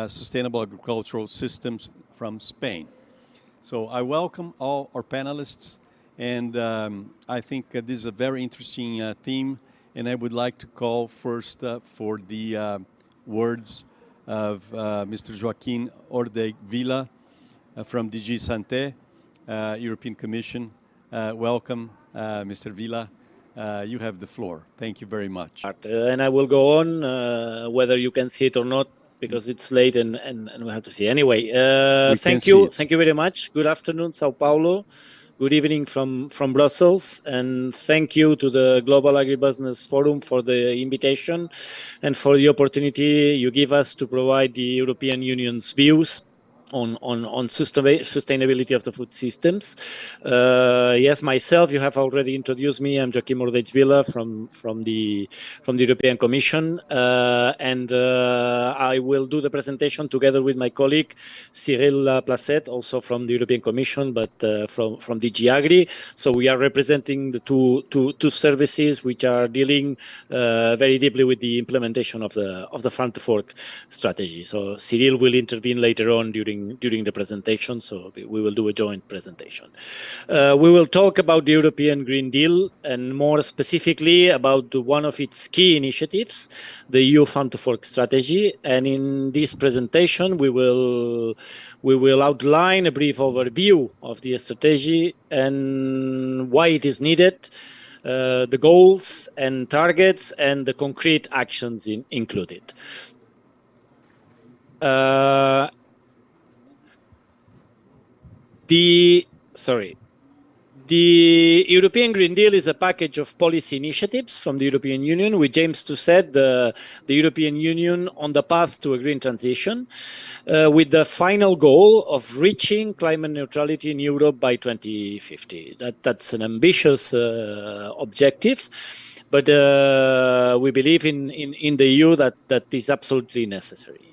sustainable agricultural systems from Spain. So I welcome all our panelists, and I think this is a very interesting theme, and I would like to call first for the words of Mr. Joaquim Ordeig Vila from DG SANTE, European Commission. Welcome, Mr. Vila. You have the floor. Thank you very much. And I will go on, whether you can see it or not, because it's late and we have to see. Anyway, thank you. Thank you very much. Good afternoon, Sao Paulo. Good evening from Brussels. And thank you to the Global Agribusiness Forum for the invitation and for the opportunity you give us to provide the European Union's views on sustainability of the food systems. Yes, myself, you have already introduced me. I'm Joaquim Ordeig Vila from the European Commission, and I will do the presentation together with my colleague Cyrille Laplacette, also from the European Commission, but from DG AGRI. So we are representing the two services which are dealing very deeply with the implementation of the Farm to Fork strategy. So Cyrille will intervene later on during the presentation, so we will do a joint presentation. We will talk about the European Green Deal, and more specifically about one of its key initiatives, the EU Farm to Fork strategy. And in this presentation, we will outline a brief overview of the strategy and why it is needed, the goals and targets, and the concrete actions included. The European Green Deal is a package of policy initiatives from the European Union, which aims to set the European Union on the path to a green transition, with the final goal of reaching climate neutrality in Europe by 2050. That's an ambitious objective, but we believe in the EU that is absolutely necessary.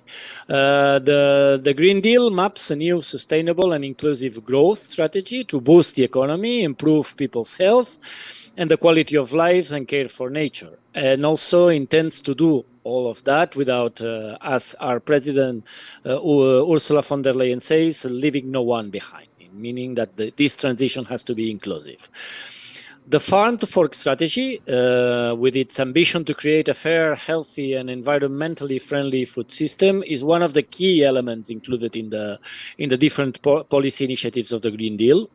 The Green Deal maps a new sustainable and inclusive growth strategy to boost the economy, improve people's health and the quality of life, and care for nature. And also intends to do all of that without, as our President Ursula von der Leyen says, leaving no one behind, meaning that this transition has to be inclusive. The Farm to Fork strategy, with its ambition to create a fair, healthy, and environmentally friendly food system, is one of the key elements included in the different policy initiatives of the Green Deal.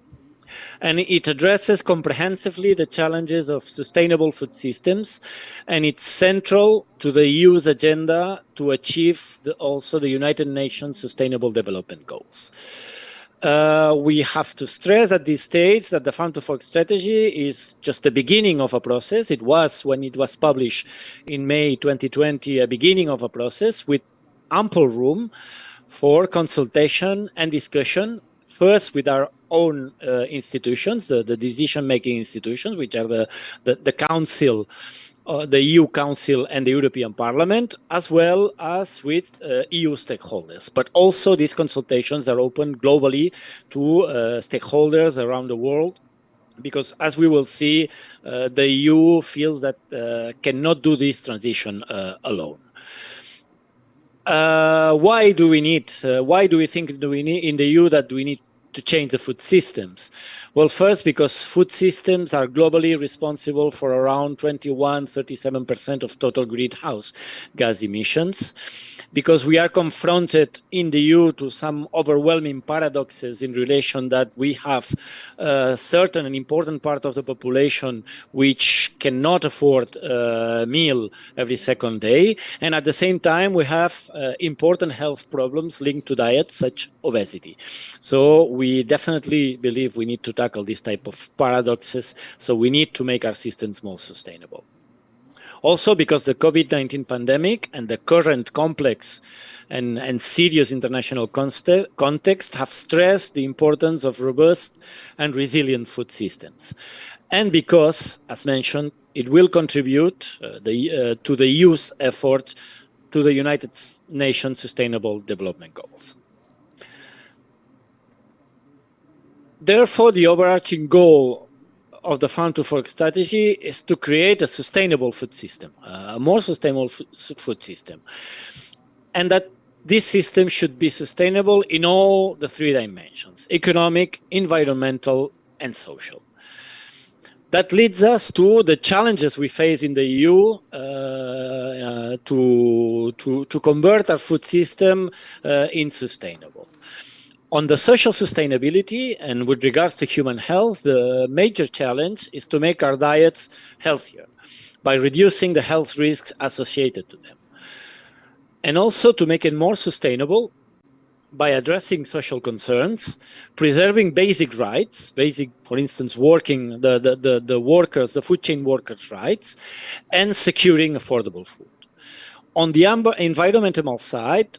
And it addresses comprehensively the challenges of sustainable food systems, and it's central to the EU's agenda to achieve also the United Nations Sustainable Development Goals. We have to stress at this stage that the Farm to Fork strategy is just the beginning of a process. It was, when it was published in May 2020, a beginning of a process with ample room for consultation and discussion, first with our own institutions, the decision-making institutions, which are the Council, the EU Council and the European Parliament, as well as with EU stakeholders. But also these consultations are open globally to stakeholders around the world, because as we will see, the EU feels that cannot do this transition alone. Why do we think in the EU that we need to change the food systems? Well, first, because food systems are globally responsible for around 37% of total greenhouse gas emissions, because we are confronted in the EU to some overwhelming paradoxes in relation that we have a certain and important part of the population which cannot afford a meal every second day, and at the same time we have important health problems linked to diet, such obesity. So we definitely believe we need to tackle this type of paradoxes, so we need to make our systems more sustainable. Also, because the COVID-19 pandemic and the current complex and serious international context have stressed the importance of robust and resilient food systems. And because, as mentioned, it will contribute to the EU's effort to the United Nations Sustainable Development Goals. Therefore, the overarching goal of the Farm to Fork strategy is to create a sustainable food system, a more sustainable food system. And that this system should be sustainable in all the three dimensions: economic, environmental, and social. That leads us to the challenges we face in the EU to convert our food system in sustainable. On the social sustainability and with regards to human health, the major challenge is to make our diets healthier by reducing the health risks associated to them. And also to make it more sustainable by addressing social concerns, preserving basic rights, for instance, working the workers, the food chain workers' rights, and securing affordable food. On the environmental side,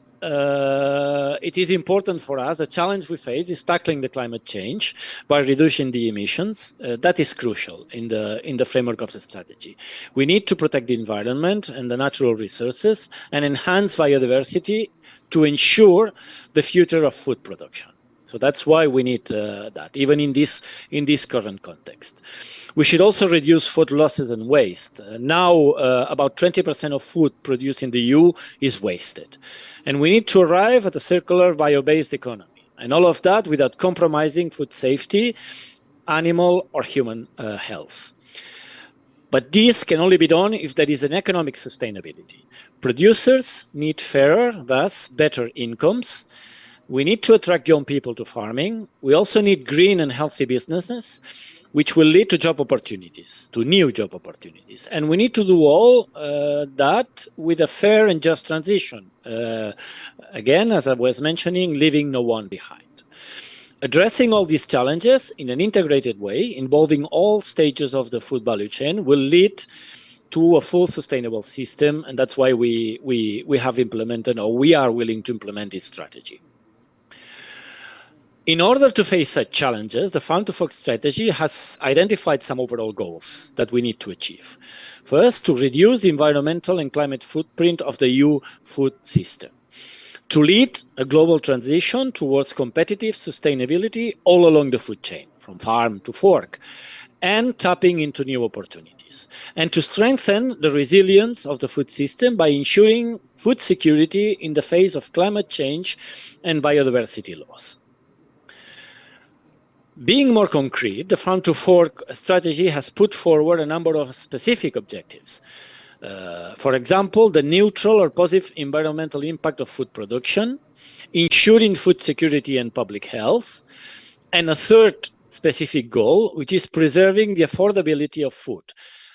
it is important for us. The challenge we face is tackling the climate change by reducing the emissions. That is crucial in the framework of the strategy. We need to protect the environment and the natural resources and enhance biodiversity to ensure the future of food production. So that's why we need that, even in this current context. We should also reduce food losses and waste. Now, about 20% of food produced in the EU is wasted. And we need to arrive at a circular bio-based economy. And all of that without compromising food safety, animal or human health. But this can only be done if there is an economic sustainability. Producers need fairer, thus better incomes. We need to attract young people to farming. We also need green and healthy businesses, which will lead to job opportunities, to new job opportunities. And we need to do all that with a fair and just transition. Again, as I was mentioning, leaving no one behind. Addressing all these challenges in an integrated way, involving all stages of the food value chain, will lead to a full sustainable system, and that's why we have implemented, or we are willing to implement this strategy. In order to face such challenges, the Farm to Fork strategy has identified some overall goals that we need to achieve. First, to reduce the environmental and climate footprint of the EU food system. To lead a global transition towards competitive sustainability all along the food chain, from farm to fork, and tapping into new opportunities. And to strengthen the resilience of the food system by ensuring food security in the face of climate change and biodiversity loss. Being more concrete, the Farm to Fork strategy has put forward a number of specific objectives. For example, the neutral or positive environmental impact of food production, ensuring food security and public health, and a third specific goal, which is preserving the affordability of food,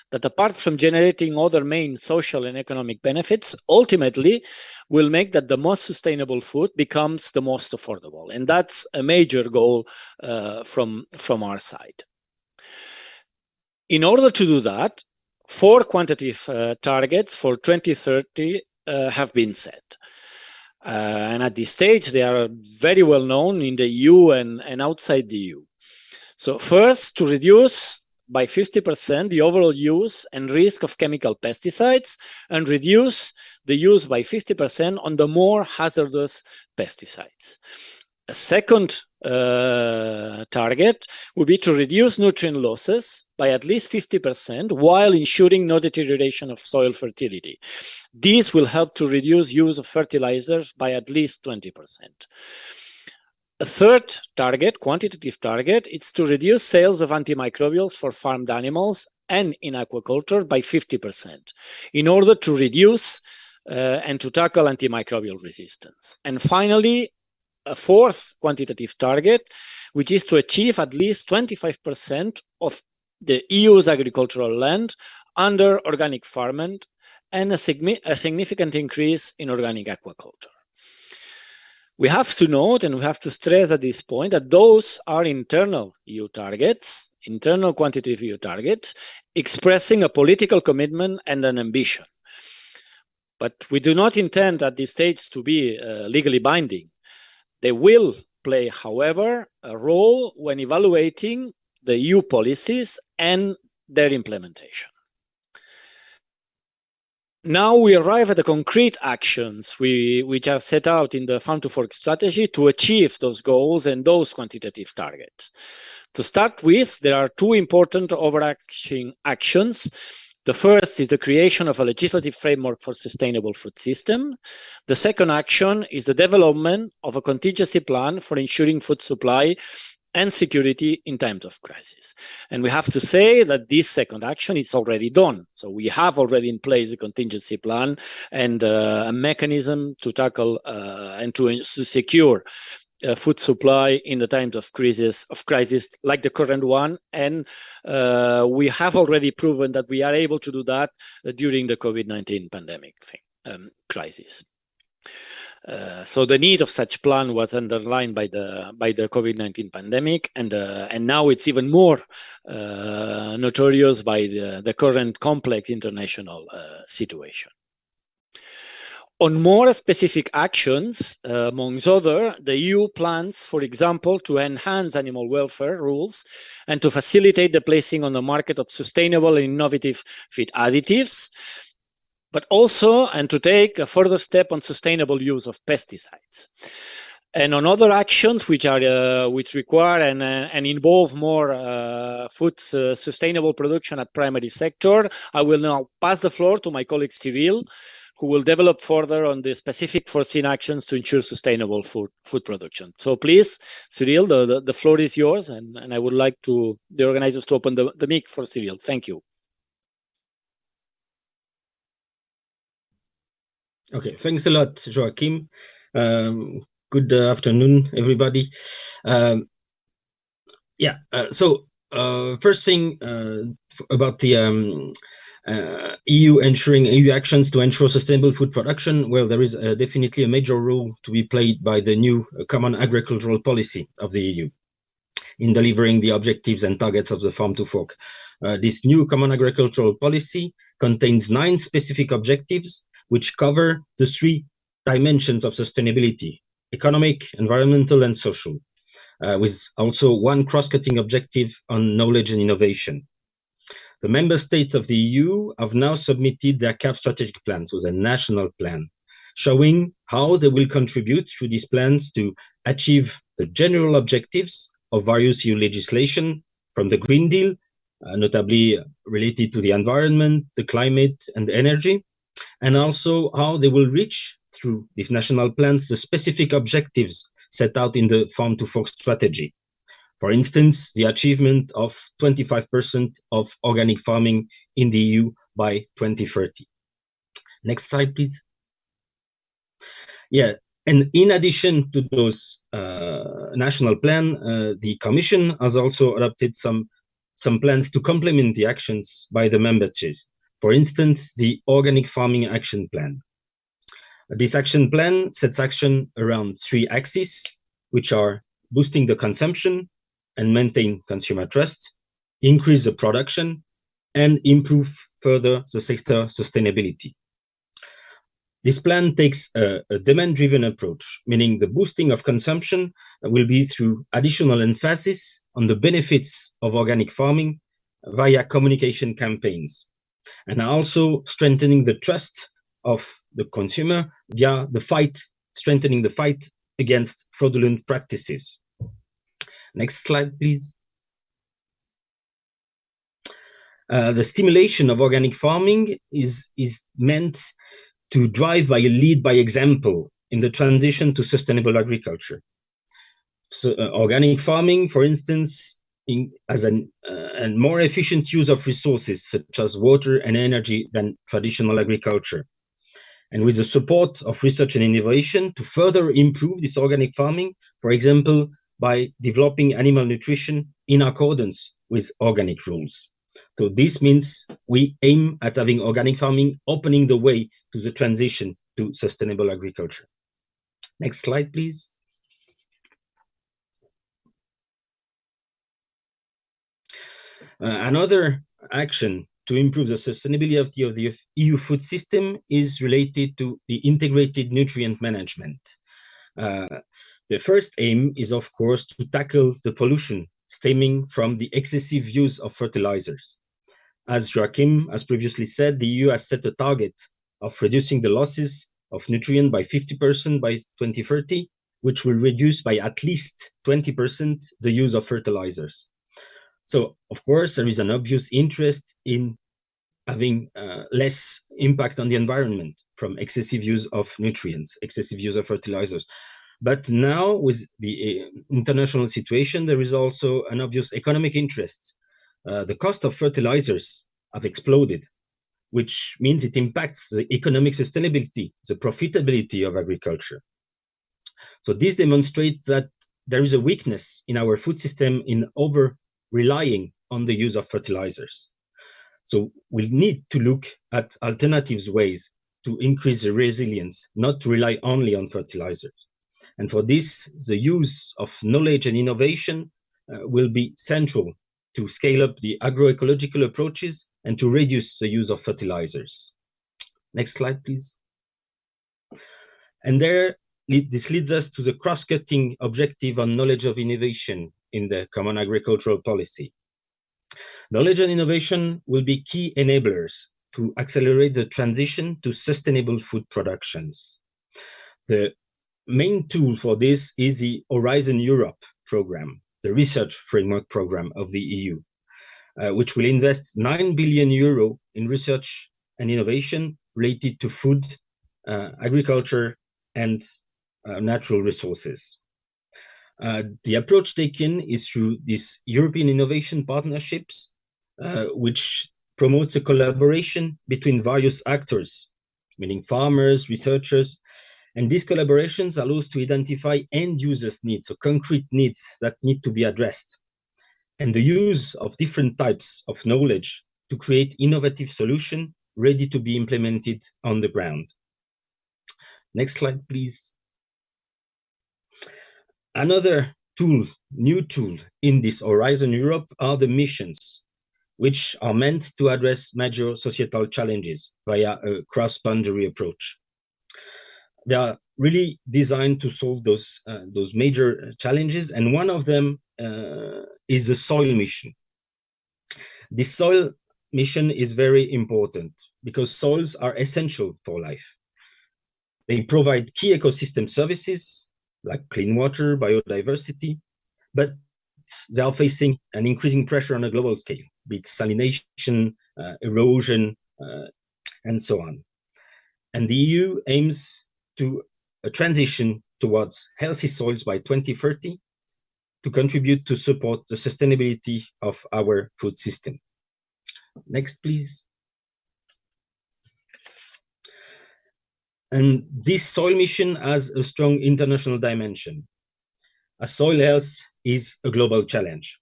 that apart from generating other main social and economic benefits, ultimately will make that the most sustainable food becomes the most affordable. And that's a major goal from our side. In order to do that, 4 quantitative targets for 2030 have been set. And at this stage, they are very well known in the EU and outside the EU. So first, to reduce by 50% the overall use and risk of chemical pesticides and reduce the use by 50% on the more hazardous pesticides. A second target would be to reduce nutrient losses by at least 50% while ensuring no deterioration of soil fertility. This will help to reduce use of fertilizers by at least 20%. A third target, quantitative target, is to reduce sales of antimicrobials for farmed animals and in aquaculture by 50% in order to reduce and to tackle antimicrobial resistance. And finally, a fourth quantitative target, which is to achieve at least 25% of the EU's agricultural land under organic farming and a significant increase in organic aquaculture. We have to note and we have to stress at this point that those are internal EU targets, internal quantitative EU targets, expressing a political commitment and an ambition. But we do not intend at this stage to be legally binding. They will play, however, a role when evaluating the EU policies and their implementation. Now we arrive at the concrete actions which are set out in the Farm to Fork strategy to achieve those goals and those quantitative targets. To start with, there are 2 important overarching actions The first is the creation of a legislative framework for sustainable food system. The second action is the development of a contingency plan for ensuring food supply and security in times of crisis. And we have to say that this second action is already done. So we have already in place a contingency plan and a mechanism to tackle and to secure food supply in the times of crisis like the current one. And we have already proven that we are able to do that during the COVID-19 pandemic crisis. So the need of such plan was underlined by the COVID-19 pandemic, and now it's even more notorious by the current complex international situation. On more specific actions, amongst other, the EU plans, for example, to enhance animal welfare rules and to facilitate the placing on the market of sustainable and innovative feed additives, but also and to take a further step on sustainable use of pesticides. And on other actions which require and involve more food sustainable production at primary sector, I will now pass the floor to my colleague Cyrille, who will develop further on the specific foreseen actions to ensure sustainable food production. So please, Cyrille, the floor is yours, and I would like the organizers to open the mic for Cyrille. Thank you. Okay, thanks a lot, Joaquim. Good afternoon, everybody. First thing about the EU actions to ensure sustainable food production. Well, there is definitely a major role to be played by the new common agricultural policy of the EU in delivering the objectives and targets of the Farm to Fork. This new common agricultural policy contains 9 specific objectives which cover the 3 dimensions of sustainability: economic, environmental, and social, with also 1 cross-cutting objective on knowledge and innovation. The member states of the EU have now submitted their CAP strategic plans, with a national plan, showing how they will contribute through these plans to achieve the general objectives of various EU legislation, from the Green Deal, notably related to the environment, the climate, and energy, and also how they will reach, through these national plans, the specific objectives set out in the Farm to Fork strategy. For instance, the achievement of 25% of organic farming in the EU by 2030. Next slide, please. Yeah, and in addition to those national plan, the Commission has also adopted some plans to complement the actions by the member states. For instance, the Organic Farming Action Plan. This action plan sets action around 3 axes, which are boosting the consumption and maintain consumer trust, increase the production, and improve further the sector sustainability. This plan takes a demand-driven approach, meaning the boosting of consumption will be through additional emphasis on the benefits of organic farming via communication campaigns, and also strengthening the trust of the consumer via strengthening the fight against fraudulent practices. Next slide, please. The stimulation of organic farming is meant to lead by example in the transition to sustainable agriculture. So, organic farming, for instance, as a more efficient use of resources such as water and energy than traditional agriculture. And with the support of research and innovation to further improve this organic farming, for example, by developing animal nutrition in accordance with organic rules. So this means we aim at having organic farming opening the way to the transition to sustainable agriculture. Next slide, please. Another action to improve the sustainability of the EU food system is related to the integrated nutrient management. The first aim is, of course, to tackle the pollution stemming from the excessive use of fertilizers. As Joaquim has previously said, the EU has set a target of reducing the losses of nutrient by 50% by 2030, which will reduce by at least 20% the use of fertilizers. So, of course, there is an obvious interest in having less impact on the environment from excessive use of nutrients, excessive use of fertilizers. But now with the international situation, there is also an obvious economic interest. The cost of fertilizers have exploded, which means it impacts the economic sustainability, the profitability of agriculture. So this demonstrates that there is a weakness in our food system in over-relying on the use of fertilizers. So we need to look at alternatives ways to increase the resilience, not to rely only on fertilizers. And for this, the use of knowledge and innovation will be central to scale up the agroecological approaches and to reduce the use of fertilizers. Next slide, please. And this leads us to the cross-cutting objective on knowledge of innovation in the Common Agricultural Policy. Knowledge and innovation will be key enablers to accelerate the transition to sustainable food productions. The main tool for this is the Horizon Europe program, the research framework program of the EU, which will invest 9 billion euro in research and innovation related to food, agriculture, and natural resources. The approach taken is through these European innovation partnerships, which promotes a collaboration between various actors, meaning farmers, researchers, and these collaborations allow us to identify end users' needs, so concrete needs that need to be addressed, and the use of different types of knowledge to create innovative solutions ready to be implemented on the ground. Next slide, please. Another tool, new tool in this Horizon Europe are the missions, which are meant to address major societal challenges via a cross-boundary approach. They are really designed to solve those major challenges, and one of them is the soil mission. This soil mission is very important because soils are essential for life. They provide key ecosystem services like clean water, biodiversity, but they are facing an increasing pressure on a global scale, be it salination, erosion, and so on. And the EU aims to a transition towards healthy soils by 2030 to contribute to support the sustainability of our food system. Next, please. And this soil mission has a strong international dimension, as soil health is a global challenge.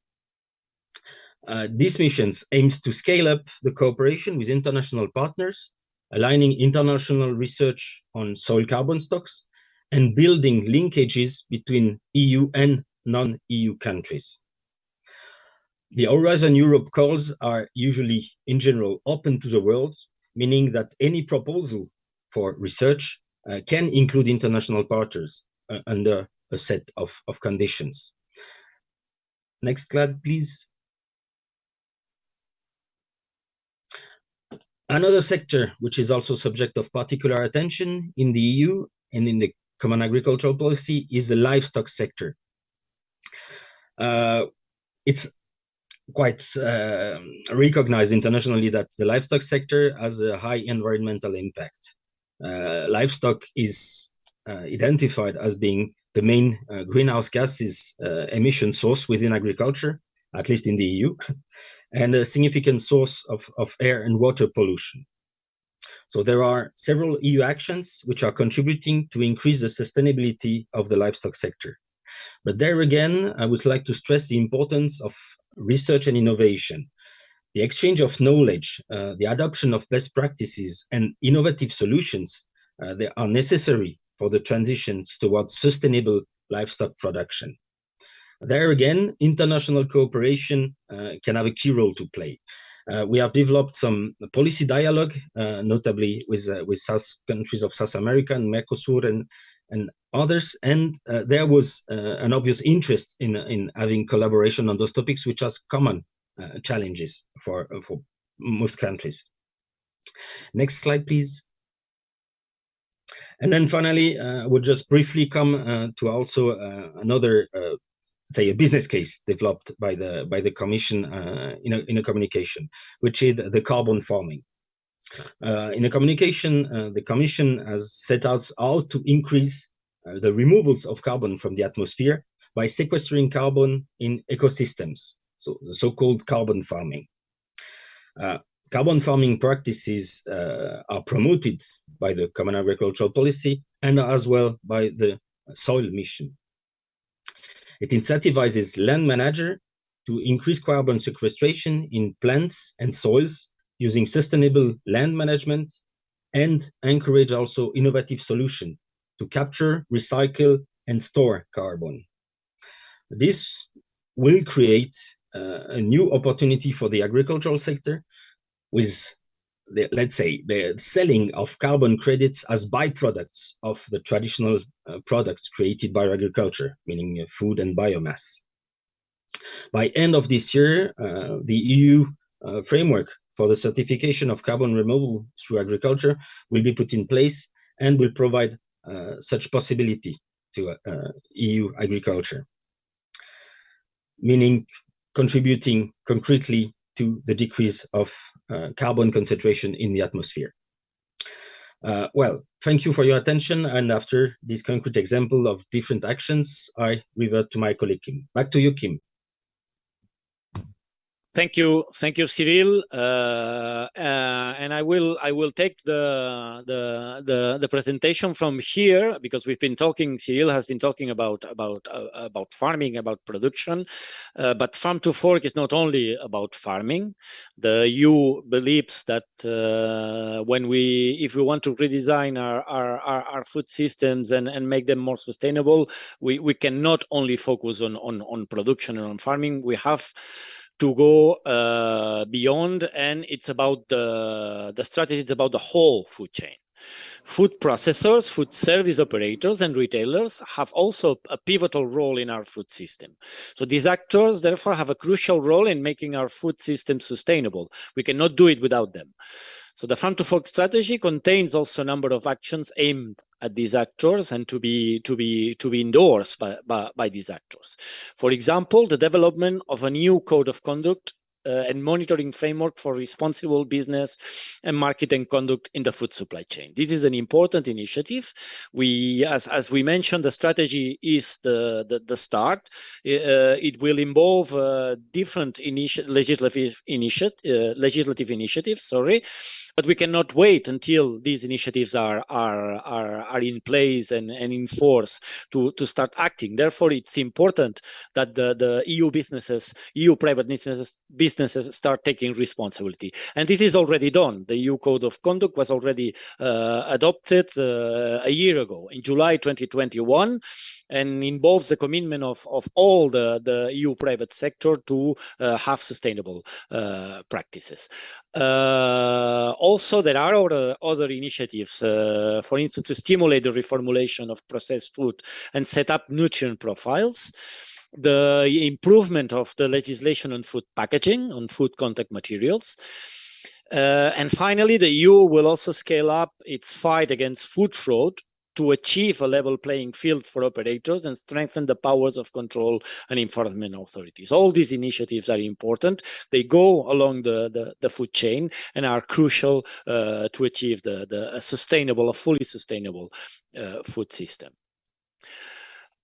These missions aims to scale up the cooperation with international partners, aligning international research on soil carbon stocks, and building linkages between EU and non-EU countries. The Horizon Europe calls are usually, in general, open to the world, meaning that any proposal for research can include international partners under a set of conditions. Next slide, please. Another sector which is also subject of particular attention in the EU and in the Common Agricultural Policy is the livestock sector. It's quite recognized internationally that the livestock sector has a high environmental impact. Livestock is identified as being the main greenhouse gases emission source within agriculture, at least in the EU, and a significant source of air and water pollution. So there are several EU actions which are contributing to increase the sustainability of the livestock sector. But there again, I would like to stress the importance of research and innovation. The exchange of knowledge, the adoption of best practices and innovative solutions, they are necessary for the transitions towards sustainable livestock production. There again, international cooperation can have a key role to play. We have developed some policy dialogue, notably with countries of South America and Mercosur and others, and there was an obvious interest in having collaboration on those topics, which has common challenges for most countries. Next slide, please. And then finally, I would just briefly come to also another, say, a business case developed by the Commission in a communication, which is the carbon farming. In a communication, the Commission has set out how to increase the removals of carbon from the atmosphere by sequestering carbon in ecosystems, so the so-called carbon farming. Carbon farming practices are promoted by the Common Agricultural Policy and as well by the Soil Mission. It incentivizes land managers to increase carbon sequestration in plants and soils using sustainable land management and encourage also innovative solutions to capture, recycle, and store carbon. This will create a new opportunity for the agricultural sector with, let's say, the selling of carbon credits as byproducts of the traditional products created by agriculture, meaning food and biomass. By end of this year, the EU framework for the certification of carbon removal through agriculture will be put in place and will provide such possibility to EU agriculture, meaning contributing concretely to the decrease of carbon concentration in the atmosphere. Well, thank you for your attention. And after this concrete example of different actions, I revert to my colleague, Kim. Back to you, Kim. Thank you, Cyrille. And I will take the presentation from here, because we've been talking. Cyrille has been talking about farming, about production, but Farm to Fork is not only about farming. The EU believes that if we want to redesign our food systems and make them more sustainable, we cannot only focus on production and on farming. We have to go beyond, and it's about the strategy. It's about the whole food chain. Food processors, food service operators, and retailers have also a pivotal role in our food system. So these actors, therefore, have a crucial role in making our food system sustainable. We cannot do it without them. So the Farm to Fork strategy contains also a number of actions aimed at these actors and to be endorsed by these actors. For example, the development of a new code of conduct and monitoring framework for responsible business and marketing conduct in the food supply chain. This is an important initiative. As we mentioned, the strategy is the start. It will involve different legislative initiatives. But we cannot wait until these initiatives are in place and in force to start acting. Therefore, it's important that the EU private businesses start taking responsibility. And this is already done. The EU Code of Conduct was already adopted a year ago, in July 2021, and involves the commitment of all the EU private sector to have sustainable practices. Also, there are other initiatives, for instance, to stimulate the reformulation of processed food and set up nutrient profiles, the improvement of the legislation on food packaging, on food contact materials. And finally, the EU will also scale up its fight against food fraud to achieve a level playing field for operators and strengthen the powers of control and enforcement authorities. All these initiatives are important. They go along the food chain and are crucial to achieve a fully sustainable food system.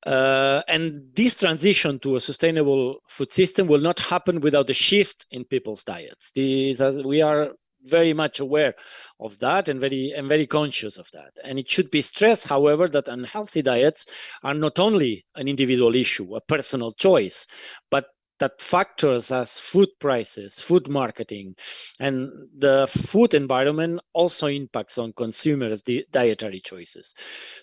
And this transition to a sustainable food system will not happen without a shift in people's diets. We are very much aware of that and very conscious of that. And it should be stressed, however, that unhealthy diets are not only an individual issue, a personal choice, but that factors as food prices, food marketing, and the food environment also impacts on consumers' dietary choices.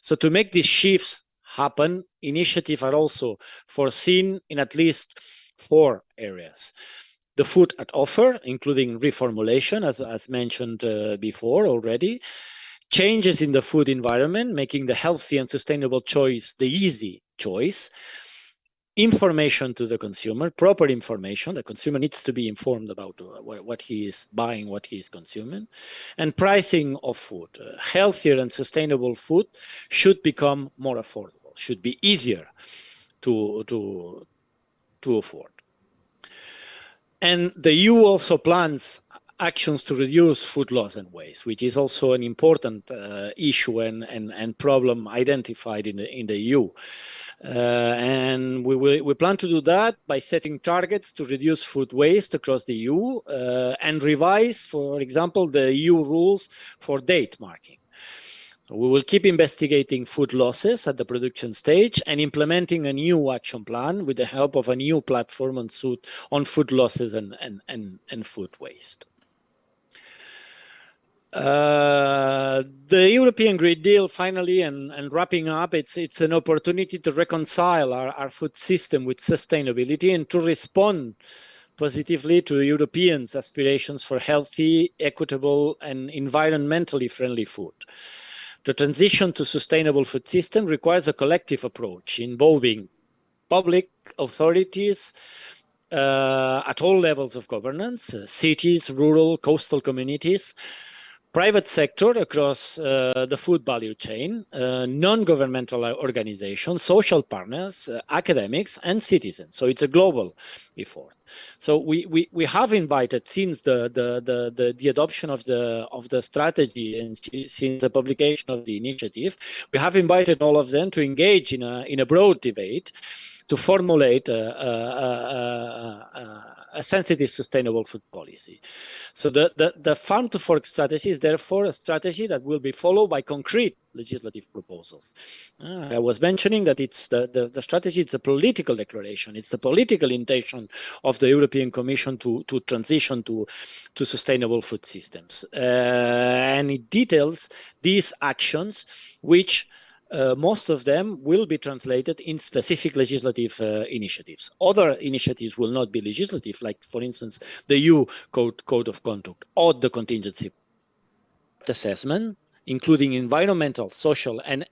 So to make these shifts happen, initiatives are also foreseen in at least 4 areas. The food at offer, including reformulation, as mentioned before already, changes in the food environment, making the healthy and sustainable choice the easy choice, information to the consumer, proper information. The consumer needs to be informed about what he is buying, what he is consuming, and pricing of food. Healthier and sustainable food should become more affordable, should be easier to afford. And the EU also plans actions to reduce food loss and waste, which is also an important issue and problem identified in the EU. And we plan to do that by setting targets to reduce food waste across the EU and revise, for example, the EU rules for date marking. We will keep investigating food losses at the production stage and implementing a new action plan with the help of a new platform on food losses and food waste. The European Green Deal, finally, and wrapping up, it's an opportunity to reconcile our food system with sustainability and to respond positively to Europeans' aspirations for healthy, equitable, and environmentally friendly food. The transition to sustainable food system requires a collective approach involving public authorities at all levels of governance, cities, rural, coastal communities, private sector across the food value chain, non-governmental organizations, social partners, academics, and citizens. So it's a global effort. So we have invited, since the adoption of the strategy and since the publication of the initiative, we have invited all of them to engage in a broad debate to formulate a sensitive, sustainable food policy. So the Farm to Fork strategy is therefore a strategy that will be followed by concrete legislative proposals. I was mentioning that it's the strategy, it's a political declaration. It's the political intention of the European Commission to transition to sustainable food systems. And it details these actions, which most of them will be translated in specific legislative initiatives. Other initiatives will not be legislative, like, for instance, the EU Code of Conduct or the contingency assessment, including environmental, social, and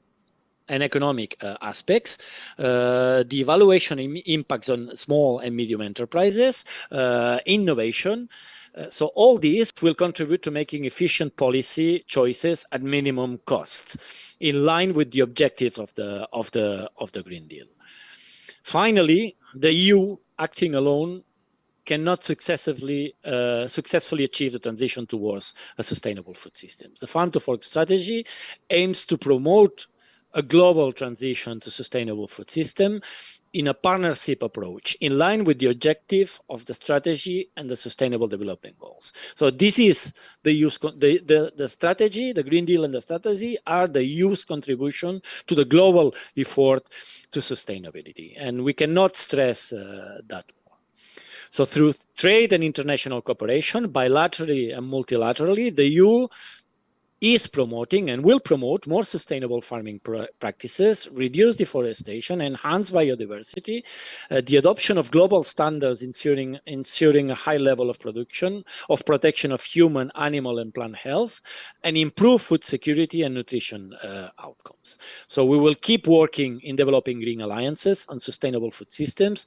economic aspects, the evaluation impacts on small and medium enterprises, innovation. So all these will contribute to making efficient policy choices at minimum costs, in line with the objectives of the Green Deal. Finally, the EU, acting alone, cannot successfully achieve the transition towards a sustainable food system. The Farm to Fork strategy aims to promote a global transition to sustainable food system in a partnership approach, in line with the objective of the strategy and the Sustainable Development Goals. So this is the strategy, the Green Deal and the strategy are the EU's contribution to the global effort to sustainability. And we cannot stress that more. So through trade and international cooperation, bilaterally and multilaterally, the EU is promoting and will promote more sustainable farming practices, reduce deforestation, enhance biodiversity, the adoption of global standards ensuring a high level of protection of human, animal, and plant health, and improve food security and nutrition outcomes. So we will keep working in developing green alliances on sustainable food systems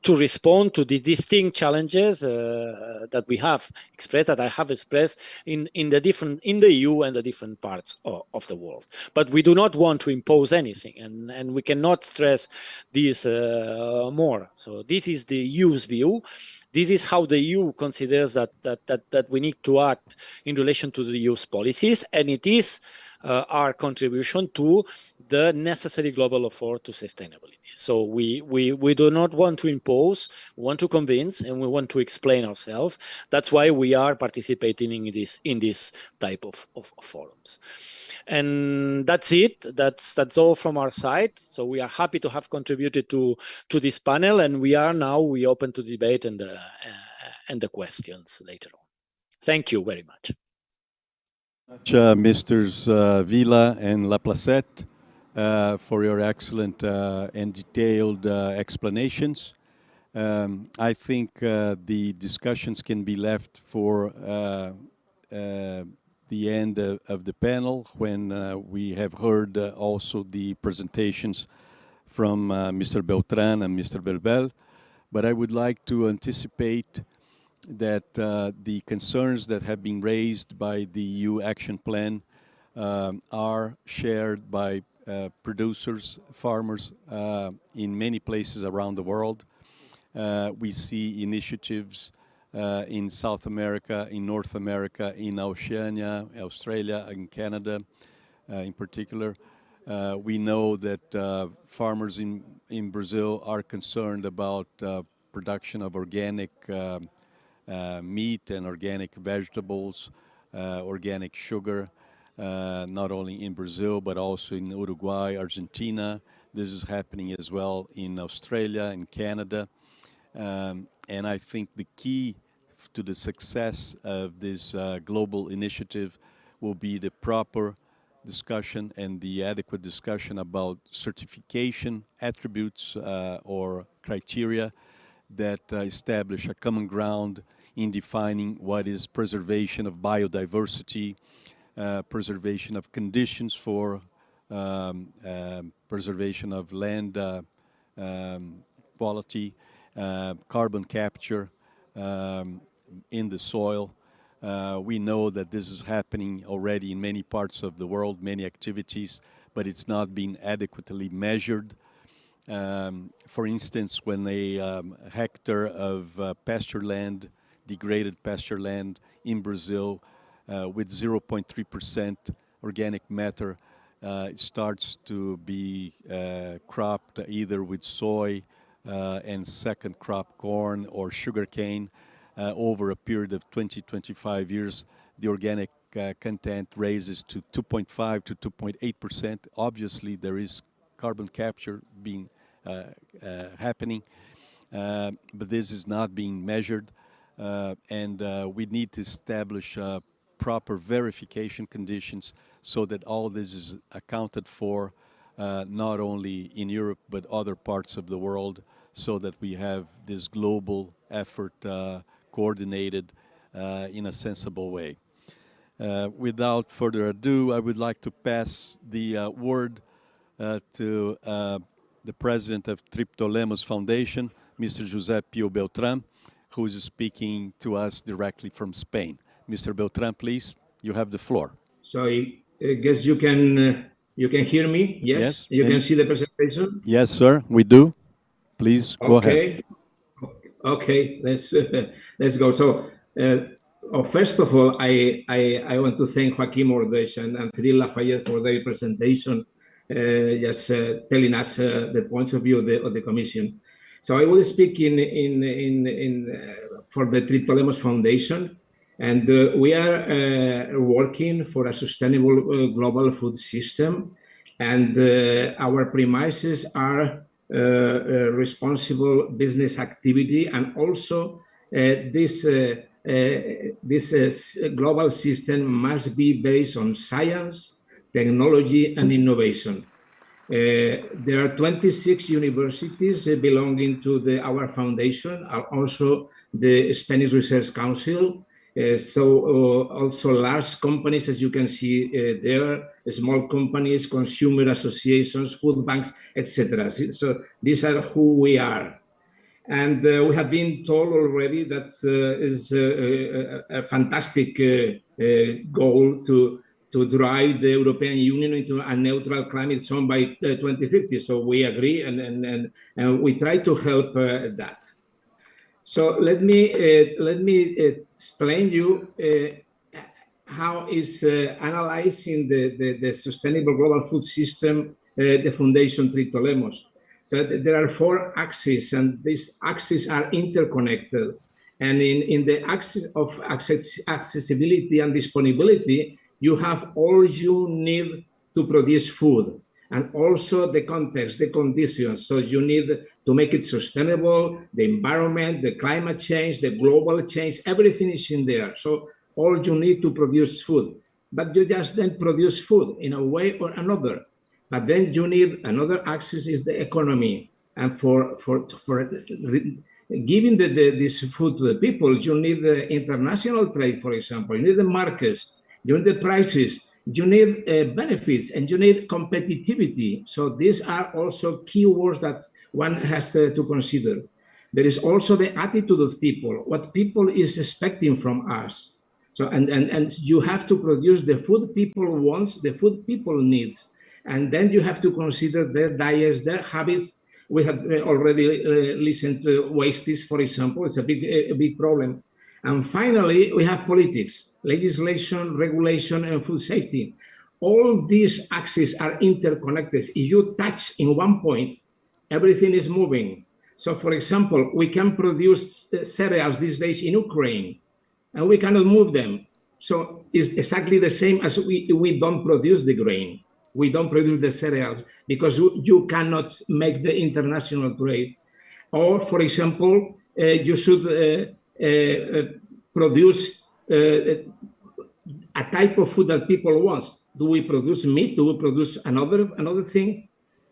to respond to the distinct challenges that we have expressed, that I have expressed in the EU and the different parts of the world. But we do not want to impose anything, and we cannot stress this more. So this is the EU's view. This is how the EU considers that we need to act in relation to the EU's policies, and it is our contribution to the necessary global effort to sustainability. So we do not want to impose, we want to convince, and we want to explain ourselves. That's why we are participating in this type of forums. And that's it. That's all from our side. So we are happy to have contributed to this panel, and we open to debate and the questions later on. Thank you very much. Misters Vila and Laplacette, for your excellent and detailed explanations. I think the discussions can be left for the end of the panel, when we have heard also the presentations from Mr. Beltrán and Mr. Berbel. But I would like to anticipate that the concerns that have been raised by the EU Action Plan are shared by producers, farmers in many places around the world. We see initiatives in South America, in North America, in Oceania, Australia, and Canada in particular. We know that farmers in Brazil are concerned about production of organic meat and organic vegetables, organic sugar, not only in Brazil, but also in Uruguay, Argentina. This is happening as well in Australia and Canada. And I think the key to the success of this global initiative will be the proper discussion and the adequate discussion about certification attributes or criteria that establish a common ground in defining what is preservation of biodiversity, preservation of conditions for preservation of land quality, carbon capture in the soil. We know that this is happening already in many parts of the world, many activities, but it's not being adequately measured. For instance, when a hectare of pasture land, degraded pasture land in Brazil with 0.3% organic matter it starts to be cropped either with soy and second crop corn or sugarcane, over a period of 20-25 years, the organic content raises to 2.5 to 2.8%. Obviously, there is carbon capture being happening, but this is not being measured, and we need to establish proper verification conditions so that all this is accounted for, not only in Europe but other parts of the world, so that we have this global effort coordinated in a sensible way. Without further ado, I would like to pass the word to the president of Triptolemos Foundation, Mr. José Beltrán, who is speaking to us directly from Spain. Mr. Beltrán, please, you have the floor. So I guess you can hear me? Yes. Yes. You can see the presentation? Yes, sir, we do. Please go ahead. Okay, let's go. So, first of all, I want to thank Joaquim, Ordeig, and Cyrille Lafayette for their presentation, just telling us the points of view of the Commission. So I will speak for the Triptolemos Foundation, and we are working for a sustainable global food system, and our premises are responsible business activity, and also this global system must be based on science, technology, and innovation. There are 26 universities belonging to our foundation, also the Spanish Research Council. Also large companies, as you can see there, small companies, consumer associations, food banks, etc. So these are who we are. And we have been told already that is a fantastic goal to drive the European Union into a neutral climate zone by 2050. So we agree, and we try to help that. So let me explain you how is analyzing the sustainable global food system the Foundation Triptolemos. So there are 4 axes, and these axes are interconnected. And in the axis of accessibility and disponibility, you have all you need to produce food, and also the context, the conditions. So you need to make it sustainable, the environment, the climate change, the global change, everything is in there. So all you need to produce food, but you just then produce food in a way or another. But then you need another axis is the economy. And for giving this food to the people, you need the international trade, for example. You need the markets, you need the prices, you need benefits, and you need competitivity. So these are also keywords that one has to consider. There is also the attitude of people, what people is expecting from us. So and you have to produce the food people wants, the food people needs. And then you have to consider their diets, their habits. We have already listened to wastage, for example. It's a big problem. And finally, we have politics, legislation, regulation, and food safety. All these axes are interconnected. If you touch in one point, everything is moving. So, for example, we can produce cereals these days in Ukraine, and we cannot move them. So it's exactly the same as we don't produce the grain. We don't produce the cereals because you cannot make the international trade. Or, for example, you should produce a type of food that people want. Do we produce meat? Do we produce another thing?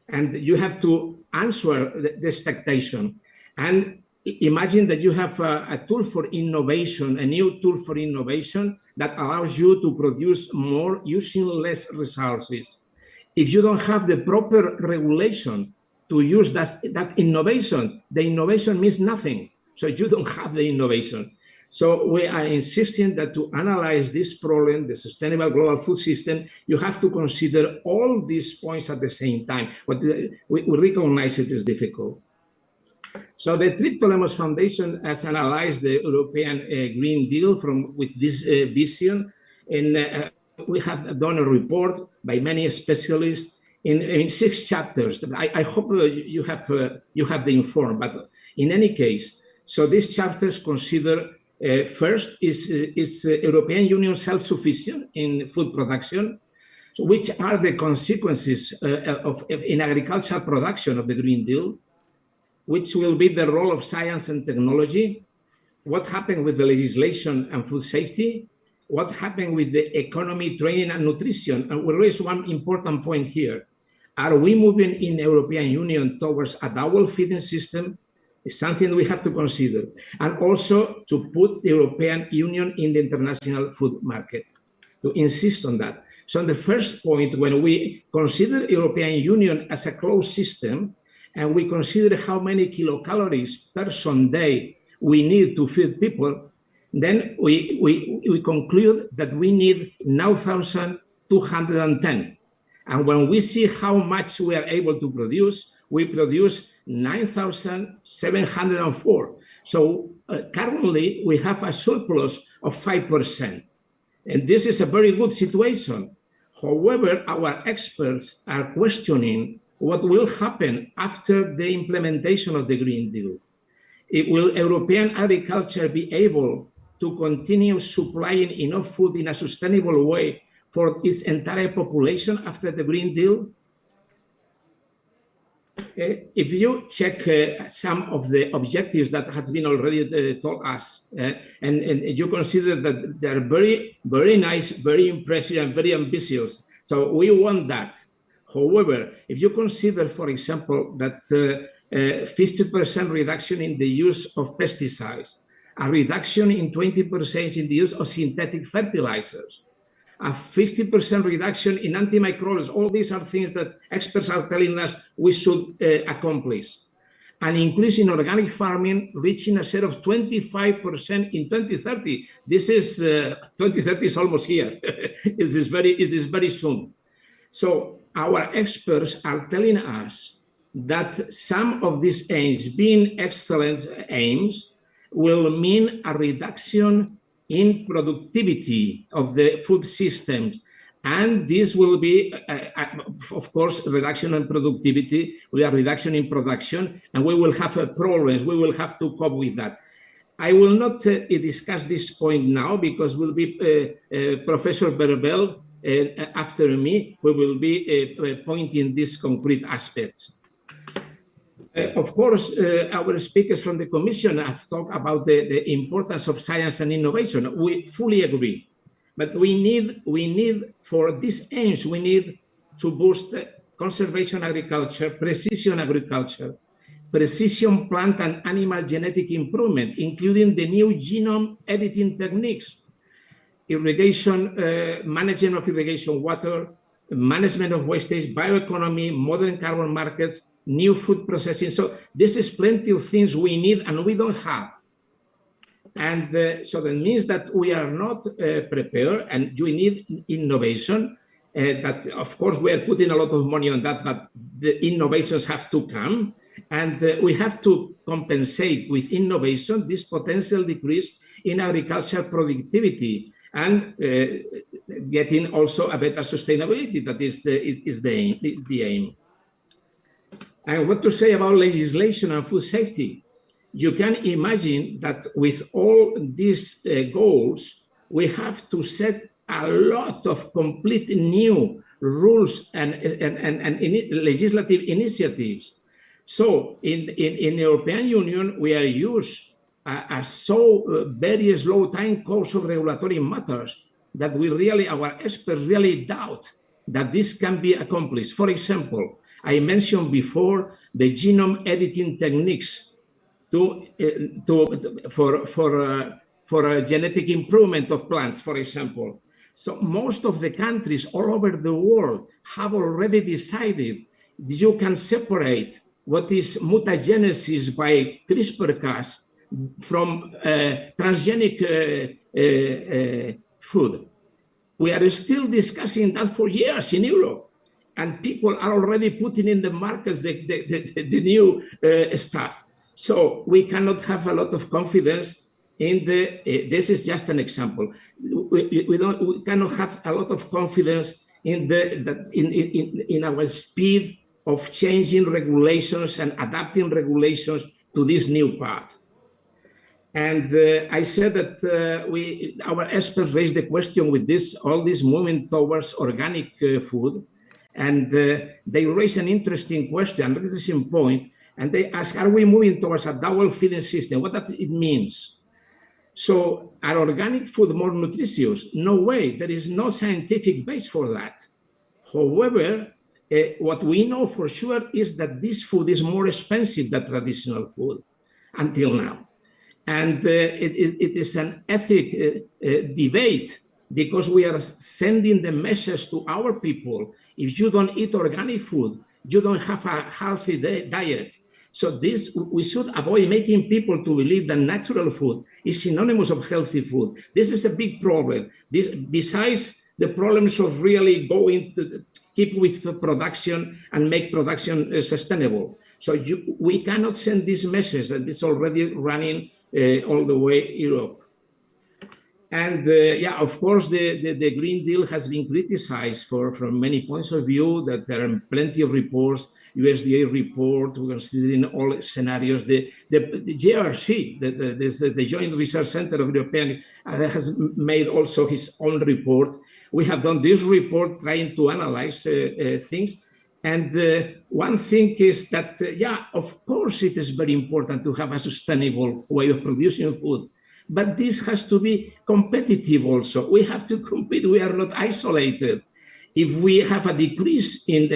And you have to answer the expectation. And imagine that you have a tool for innovation, a new tool for innovation that allows you to produce more using less resources. If you don't have the proper regulation to use that innovation, the innovation means nothing. So you don't have the innovation. So we are insisting that to analyze this problem, the sustainable global food system, you have to consider all these points at the same time. But we recognize it is difficult. So the Triptolemos Foundation has analyzed the European Green Deal with this vision, and we have done a report by many specialists in 6 chapters. I hope you have the informed, but in any case, so these chapters consider first is European Union self-sufficient in food production. So which are the consequences in agricultural production of the Green Deal? Which will be the role of science and technology? What happened with the legislation and food safety? What happened with the economy, training, and nutrition? And we'll raise one important point here. Are we moving in European Union towards a double feeding system? It's something we have to consider. And also to put the European Union in the international food market, to insist on that. So on the first point, when we consider European Union as a closed system, and we consider how many kilocalories per day we need to feed people, then we conclude that we need 9,210. And when we see how much we are able to produce, we produce 9,704. So currently we have a surplus of 5%. And this is a very good situation. However, our experts are questioning what will happen after the implementation of the Green Deal. Will European agriculture be able to continue supplying enough food in a sustainable way for its entire population after the Green Deal? If you check some of the objectives that has been already told us, and you consider that they're very, very nice, very impressive, and very ambitious, so we want that. However, if you consider, for example, that 50% reduction in the use of pesticides, a reduction in 20% in the use of synthetic fertilizers, a 50% reduction in antimicrobials, all these are things that experts are telling us we should accomplish. An increase in organic farming reaching a share of 25% in 2030. This is 2030 is almost here. It is very soon. So our experts are telling us that some of these aims, being excellent aims, will mean a reduction in productivity of the food systems. And this will be, of course, reduction in productivity, a reduction in production, and we will have problems. We will have to cope with that. I will not discuss this point now because will be Professor Berbel after me, who will be pointing these concrete aspects. Of course, our speakers from the Commission have talked about the importance of science and innovation. We fully agree. But we need for these aims, we need to boost conservation agriculture, precision agriculture, precision plant and animal genetic improvement, including the new genome editing techniques, irrigation, management of irrigation water, management of wastage, bioeconomy, modern carbon markets, new food processing. So this is plenty of things we need and we don't have. And so that means that we are not prepared, and we need innovation. That, of course, we are putting a lot of money on that, but the innovations have to come. And we have to compensate with innovation this potential decrease in agricultural productivity and getting also a better sustainability. That is the aim. And what to say about legislation and food safety? You can imagine that with all these goals, we have to set a lot of complete new rules and legislative initiatives. So in the European Union, we are used very slow time course of regulatory matters that our experts really doubt that this can be accomplished. For example, I mentioned before the genome editing techniques for genetic improvement of plants, for example. So most of the countries all over the world have already decided you can separate what is mutagenesis by CRISPR-Cas from transgenic food. We are still discussing that for years in Europe, and people are already putting in the markets the new stuff. So we cannot have a lot of confidence in this is just an example. We cannot have a lot of confidence in our speed of changing regulations and adapting regulations to this new path. And I said that our experts raised the question with all this movement towards organic food, and they raised an interesting question, an interesting point, and they ask, are we moving towards a double feeding system? What does it mean? So are organic food more nutritious? No way, there is no scientific base for that. However, what we know for sure is that this food is more expensive than traditional food until now. And it is an ethic debate, because we are sending the message to our people: if you don't eat organic food, you don't have a healthy diet. So we should avoid making people to believe that natural food is synonymous of healthy food. This is a big problem. Besides the problems of really going to keep with the production and make production sustainable. So we cannot send this message that it's already running all the way Europe. And of course, the Green Deal has been criticized from many points of view, that there are plenty of reports, USDA report, considering all scenarios. The JRC, the Joint Research Center of European, has made also his own report. We have done this report trying to analyze things. And one thing is that, of course, it is very important to have a sustainable way of producing food. But this has to be competitive also. We have to compete. We are not isolated. If we have a decrease in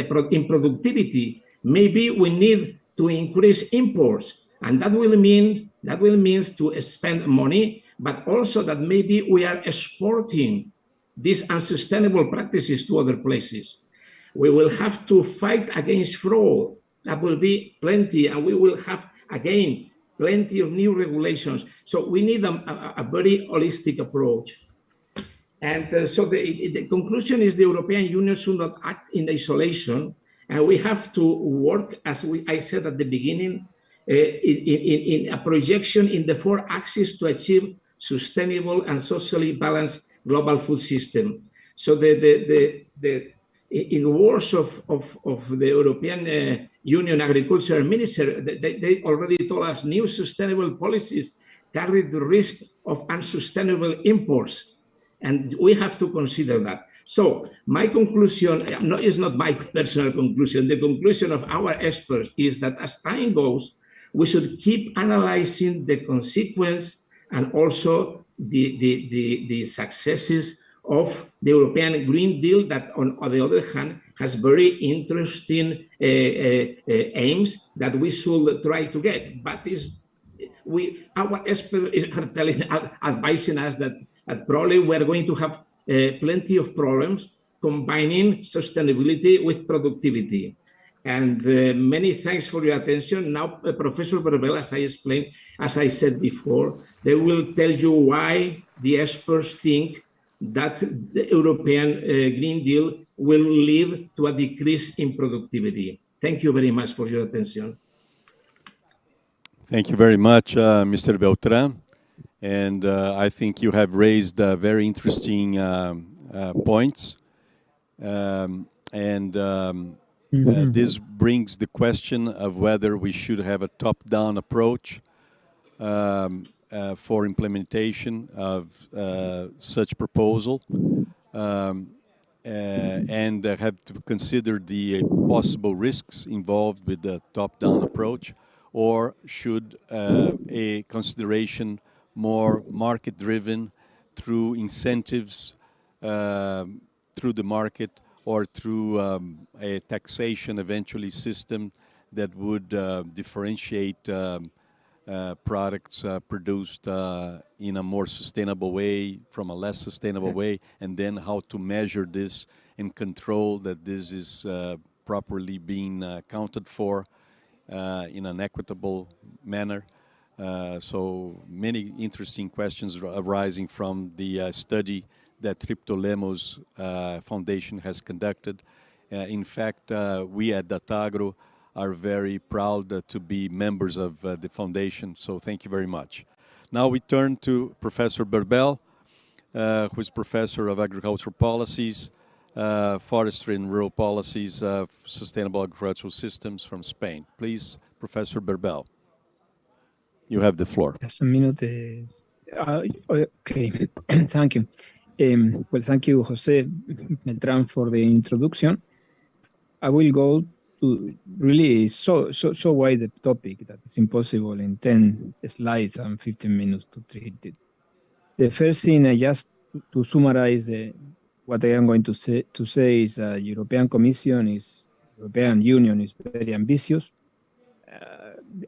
productivity, maybe we need to increase imports. And that will mean to spend money, but also that maybe we are exporting these unsustainable practices to other places. We will have to fight against fraud. That will be plenty, and we will have, again, plenty of new regulations. So we need a very holistic approach. And so the conclusion is the European Union should not act in isolation, and we have to work, as I said at the beginning, in a projection in the 4 axes to achieve sustainable and socially balanced global food system. So in the words of the European Union Agriculture Minister, they already told us new sustainable policies carry the risk of unsustainable imports. And we have to consider that. So my conclusion is not my personal conclusion. The conclusion of our experts is that as time goes, we should keep analyzing the consequence and also the successes of the European Green Deal, that on the other hand has very interesting aims that we should try to get. But our experts are advising us that probably we're going to have plenty of problems combining sustainability with productivity. And many thanks for your attention. Now, Professor Berbel, as I explained, as I said before, they will tell you why the experts think that the European Green Deal will lead to a decrease in productivity. Thank you very much for your attention. Thank you very much, Mr. Beltrán. And I think you have raised very interesting points. This brings the question of whether we should have a top-down approach for implementation of such proposal, and have to consider the possible risks involved with the top-down approach, or should a consideration more market-driven through incentives through the market, or through a taxation eventually system that would differentiate products produced in a more sustainable way from a less sustainable way, and then how to measure this and control that this is properly being accounted for in an equitable manner. So many interesting questions arising from the study that Triptolemos Foundation has conducted. In fact, we at DATAGRO are very proud to be members of the foundation, so thank you very much. Now we turn to Professor Berbel, who is Professor of Agricultural Policies, Forestry and Rural Policies of Sustainable Agricultural Systems from Spain. Please, Professor Berbel, you have the floor. Just a minute. Okay, thank you. Well, thank you, José Beltrán, for the introduction. I will go to really so wide the topic that it's impossible in 10 slides and 15 minutes to treat it. The first thing, just to summarize what I am going to say is that European Union is very ambitious.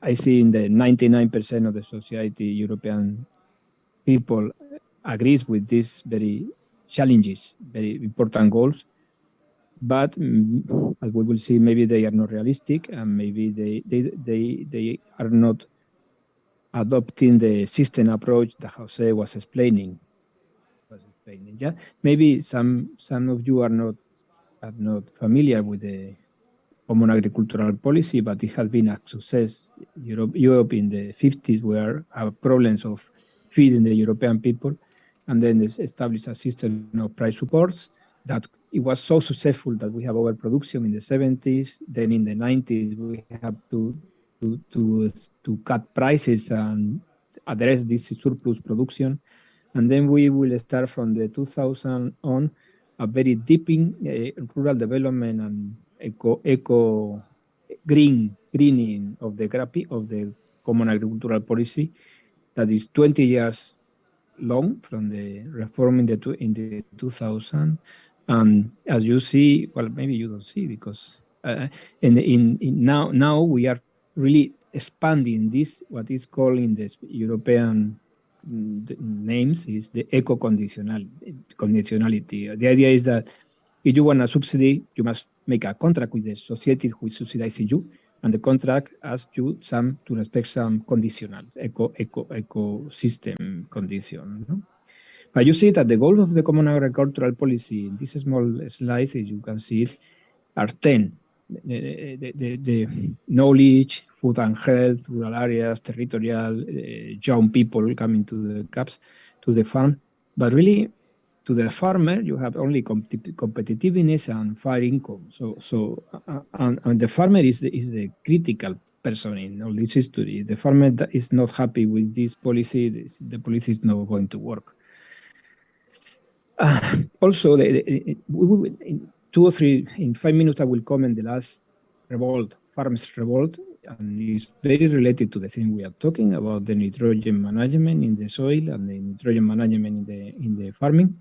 I see in the 99% of the society, European people agrees with these very challenges, very important goals. But as we will see, maybe they are not realistic, and maybe they are not adopting the system approach that José was explaining. Yeah, maybe some of you are not familiar with the common agricultural policy, but it has been a success. Europe in the 50s were have problems of feeding the European people, and then established a system of price supports that it was so successful that we have overproduction in the 70s. Then in the 90s, we have to cut prices and address this surplus production. And then we will start from the 2000 on a very deep in rural development and greening of the common agricultural policy that is 20 years long from the reform in the 2000. And as you see, well, maybe you don't see, because now we are really expanding this, what is called in the European names is the eco-conditionality. The idea is that if you want a subsidy, you must make a contract with the society who is subsidizing you, and the contract asks you to respect some conditional ecosystem condition. No? But you see that the goals of the common agricultural policy in this small slide, as you can see, are 10. The knowledge, food and health, rural areas, territorial, young people coming to the CAPs, to the farm. But really, to the farmer, you have only competitiveness and fair income. So the farmer is the critical person in all this history. The farmer that is not happy with this policy, the policy is not going to work. Also, in 2 or 3, in 5 minutes, I will comment the last revolt, farmers' revolt, and it's very related to the thing we are talking about, the nitrogen management in the soil and the nitrogen management in the farming.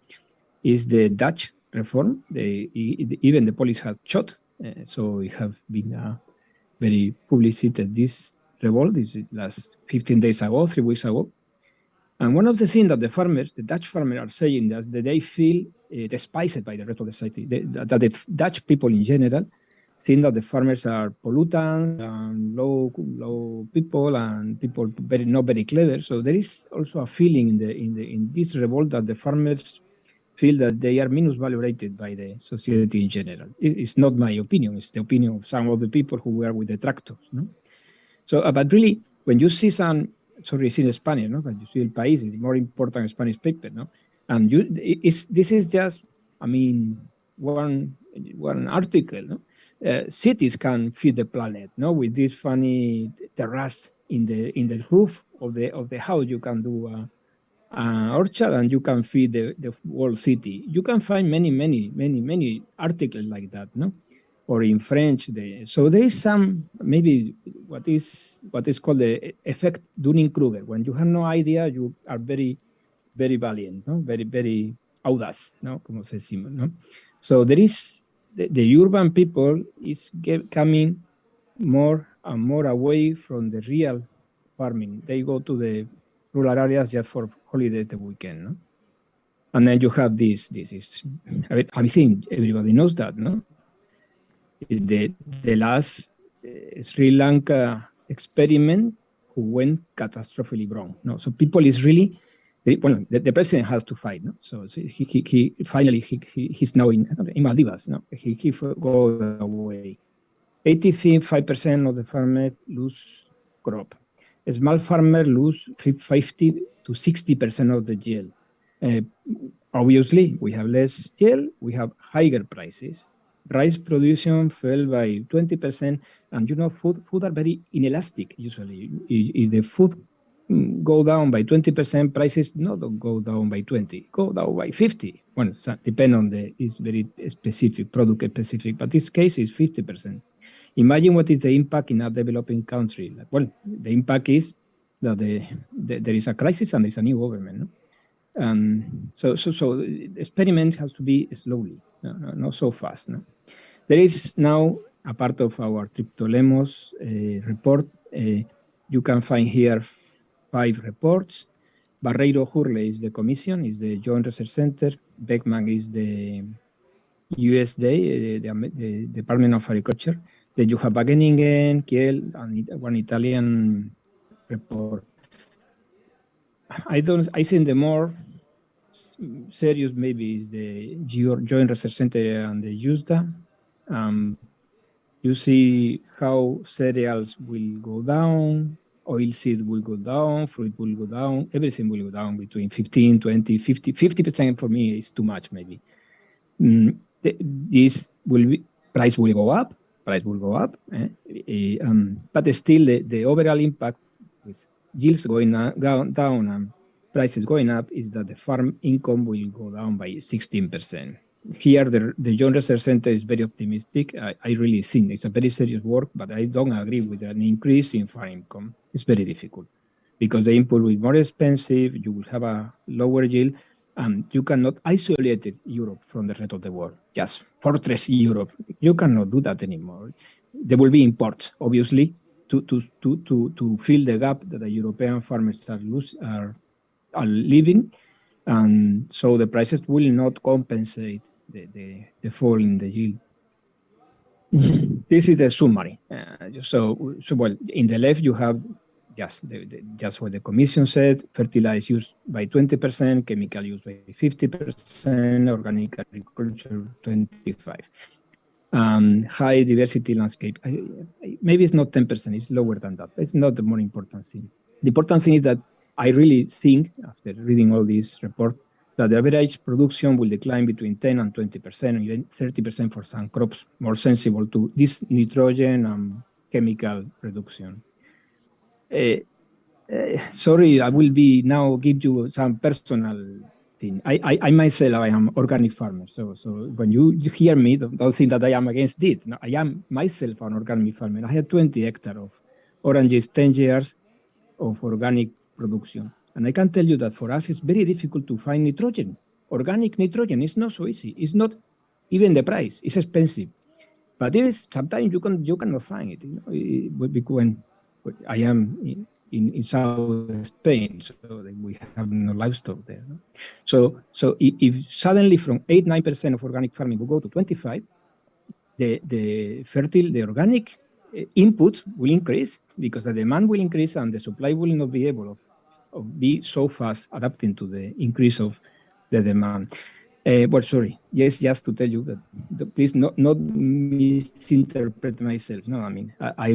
Is the Dutch reform. Even the police have shot, so it have been very publicitated. This revolt is last 15 days ago, 3 weeks ago. And one of the things that the Dutch farmers are saying is that they feel despised by the rest of the society, that the Dutch people in general think that the farmers are pollutants and low people and people not very clever. So there is also a feeling in this revolt that the farmers feel that they are minus-valuated by the society in general. It's not my opinion, it's the opinion of some of the people who were with the tractors. No? So, but really, when you see some, sorry, it's in Spanish, no? But you see El País is more important Spanish paper, no? And this is just, I mean, one article, no? Cities can feed the planet, no? With this funny terrace in the roof of the house, you can do an orchard and you can feed the whole city. You can find many articles like that, no? Or in French, so there is some maybe what is called the effect Dunning-Kruger. When you have no idea, you are very valiant, no? Very audaz, no? Como se decimos, no? So there is the urban people is coming more and more away from the real farming. They go to the rural areas just for holidays the weekend, no? And then you have this is, I think everybody knows that, no? The last Sri Lanka experiment who went catastrophically wrong, no? So people is really, well, the president has to fight, no? So he finally he's now in Maldivas, no? He go away. 85% of the farmers lose crop. A small farmer lose 50 to 60% of the yield. Obviously, we have less yield, we have higher prices. Rice production fell by 20%, and you know, food are very inelastic usually. If the food go down by 20%, prices don't go down by 20, go down by 50. Well, so depend on it's very specific, product specific, but this case is 50%. Imagine what is the impact in a developing country. Well, the impact is that there is a crisis and there's a new government, no? So the experiment has to be slowly, not so fast, no? There is now a part of our Triptolemos report. You can find here 5 reports. Barreiro Hurley is the commission, is the Joint Research Center. Beckman is the USDA, the Department of Agriculture. Then you have Wageningen, Kiel, and one Italian report. I think the more serious maybe is the Joint Research Center and the USDA. You see how cereals will go down, oilseed will go down, fruit will go down, everything will go down between 15, 20, 50. 50% for me is too much maybe. This will be, price will go up, but still the overall impact with yields going down and prices going up is that the farm income will go down by 16%. Here, the Joint Research Center is very optimistic. I really think it's a very serious work, but I don't agree with an increase in farm income. It's very difficult because the input will be more expensive, you will have a lower yield, and you cannot isolate Europe from the rest of the world. Just fortress Europe. You cannot do that anymore. There will be imports, obviously, to fill the gap that the European farmers are leaving, and so the prices will not compensate the fall in the yield. This is the summary. So well, in the left you have just what the commission said: fertilizer used by 20%, chemical use by 50%, organic agriculture 25%. High diversity landscape. Maybe it's not 10%; it's lower than that. It's not the more important thing. The important thing is that I really think, after reading all these reports, that the average production will decline between 10 and 20%, even 30% for some crops more sensible to this nitrogen and chemical reduction. Sorry, I will now give you some personal thing. I myself, I am organic farmer. So when you hear me, don't think that I am against it. No, I am myself an organic farmer. I have 20 hectares of oranges, 10 years of organic production. And I can tell you that for us, it's very difficult to find nitrogen. Organic nitrogen is not so easy. It's not even the price. It's expensive. But sometimes you cannot find it. You know? When I am in South Spain, so we have no livestock there. No? So if suddenly from 8-9% of organic farming will go to 25%, the organic inputs will increase because the demand will increase and the supply will not be able to be so fast adapting to the increase of the demand. Well, sorry. Yes, just to tell you that, please not misinterpret myself. No, I mean, I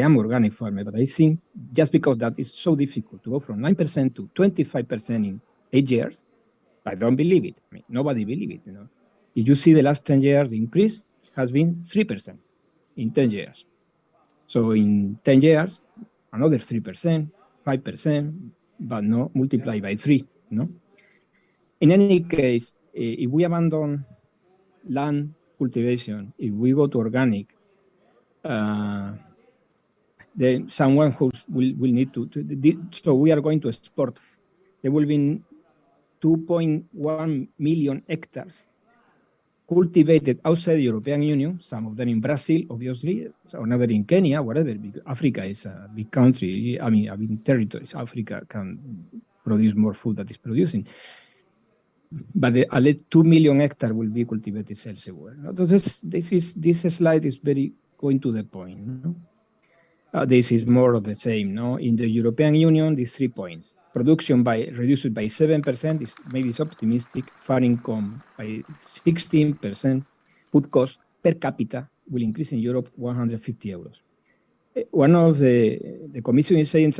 am organic farmer, but I think just because that is so difficult to go from 9% to 25% in 8 years, I don't believe it. I mean, nobody believes it, you know. If you see the last 10 years, the increase has been 3% in 10 years. So in 10 years, another 3%, 5%, but no multiply by 3, no? In any case, if we abandon land cultivation, if we go to organic, then someone who will need to, so we are going to export. There will be 2.1 million hectares cultivated outside the European Union, some of them in Brazil, obviously, so another in Kenya, whatever, because Africa is a big country, I mean, a big territory. Africa can produce more food than it's producing. But at least 2 million hectares will be cultivated elsewhere. This slide is very going to the point. No? This is more of the same. No? In the European Union, these 3 points. Production reduced by 7%, maybe it's optimistic. Farm income by 16%. Food cost per capita will increase in Europe 150 euros. One of the Commission is saying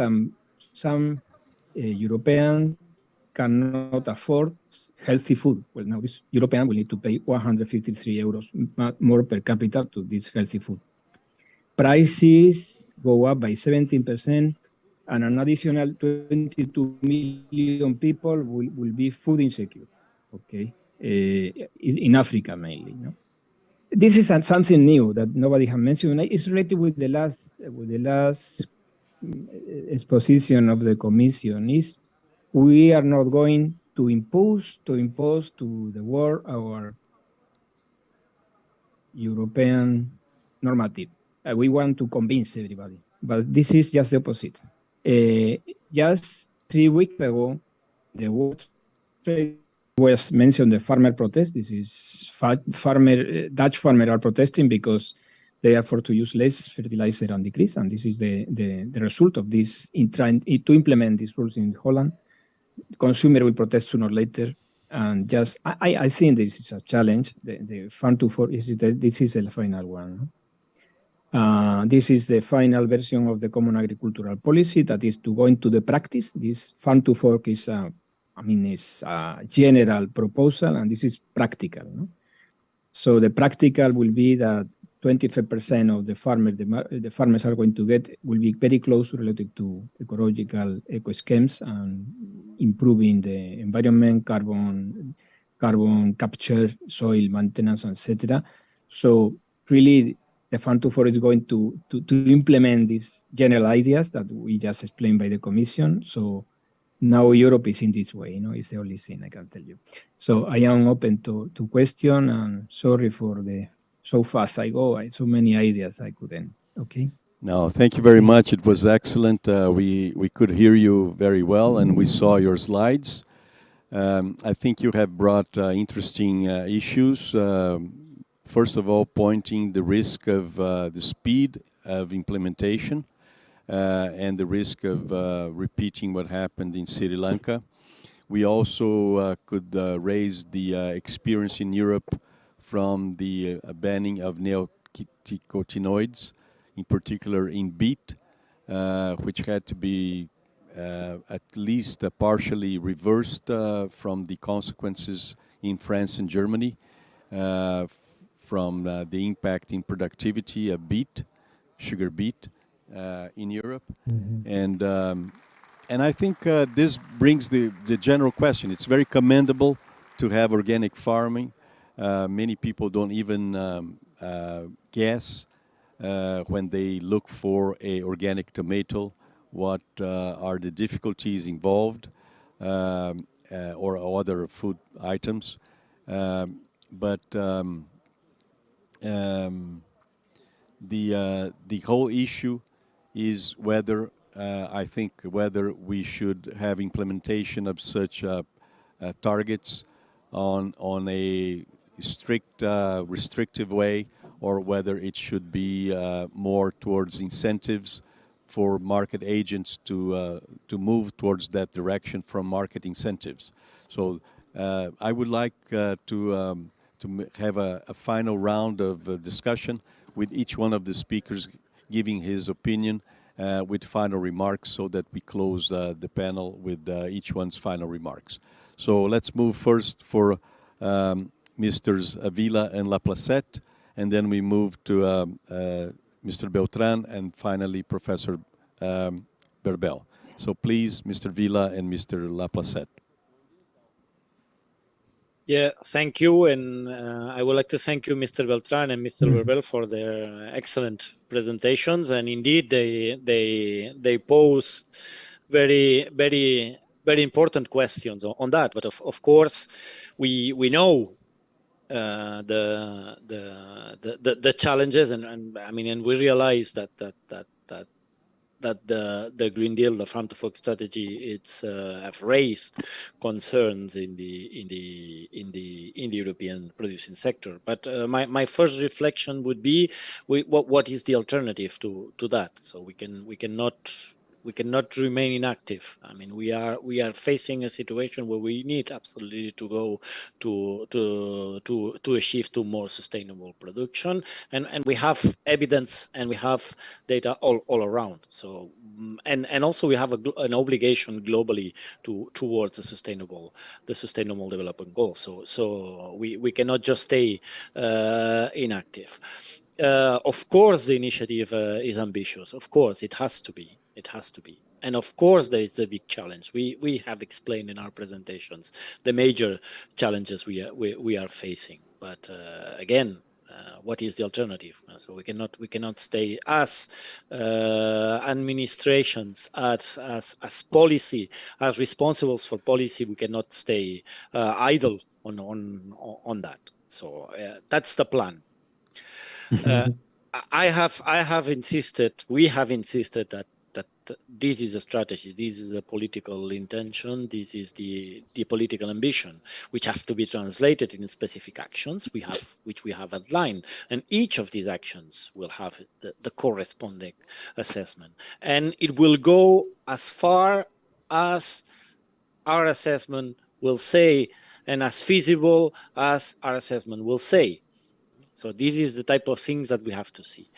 some European cannot afford healthy food. Well, now this European will need to pay 153 euros more per capita to this healthy food. Prices go up by 17%, and an additional 22 million people will be food insecure, okay? In Africa mainly, no? This is something new that nobody has mentioned. It's related with the last exposition of the Commission. Is we are not going to impose to the world our European normative. We want to convince everybody, but this is just the opposite. Just 3 weeks ago, the World Trade was mentioned the farmer protest. This is Dutch farmers are protesting because they are forced to use less fertilizer and decrease, and this is the result of this in trying to implement these rules in Holland. Consumer will protest sooner or later, and just I think this is a challenge. The Farm to Fork this is the final one. This is the final version of the Common Agricultural Policy that is to go into the practice. This Farm to Fork is it's a general proposal, and this is practical. No? So the practical will be that 25% of the farmers are going to get will be very close related to ecological eco schemes and improving the environment, carbon capture, soil maintenance, etc. So really, the Farm to Fork is going to implement these general ideas that we just explained by the Commission. So now Europe is in this way. It's the only thing I can tell you. So I am open to question, and sorry for the so fast I go. I so many ideas I couldn't. Okay. No, thank you very much. It was excellent. We could hear you very well, and we saw your slides. I think you have brought interesting issues. First of all, pointing the risk of the speed of implementation and the risk of repeating what happened in Sri Lanka. We also could raise the experience in Europe from the banning of neonicotinoids, in particular in beet, which had to be at least partially reversed from the consequences in France and Germany from the impact in productivity of beet, sugar beet, in Europe. Mm-hmm. And I think this brings the general question. It's very commendable to have organic farming. Many people don't even guess when they look for a organic tomato what are the difficulties involved or other food items. But the whole issue is whether I think whether we should have implementation of such targets on a strict restrictive way, or whether it should be more towards incentives for market agents to move towards that direction from market incentives. So I would like to have a final round of discussion with each one of the speakers giving his opinion with final remarks, so that we close the panel with each one's final remarks. So let's move first for Mr. Vila and Laplacette, and then we move to Mr. Beltrán, and finally Professor Berbel. So please, Mr. Vila and Mr. Laplacette. Yeah, thank you, and I would like to thank you, Mr. Beltrán and Mr. Berbel, for their excellent presentations. And indeed, they pose very important questions on that. But of course, we know the challenges, and I mean, and we realize that the Green Deal, the Farm to Fork strategy, it's have raised concerns in the European producing sector. But my first reflection would be, what is the alternative to that? So we cannot remain inactive. I mean, we are facing a situation where we need absolutely to go to a shift to more sustainable production, and we have evidence and we have data all around. So and also we have an obligation globally towards the sustainable development goals. So we cannot just stay inactive. Of course, the initiative is ambitious. Of course, it has to be. It has to be. And of course, there is a big challenge. We have explained in our presentations the major challenges we are facing. But again, what is the alternative? So we cannot stay as administrations, as policy, as responsibles for policy. We cannot stay idle on that. So that's the plan. I have insisted. We have insisted that this is a strategy, this is a political intention, this is the political ambition, which have to be translated in specific actions which we have outlined, and each of these actions will have the corresponding assessment, and it will go as far as our assessment will say, and as feasible as our assessment will say. So this is the type of things that we have to see.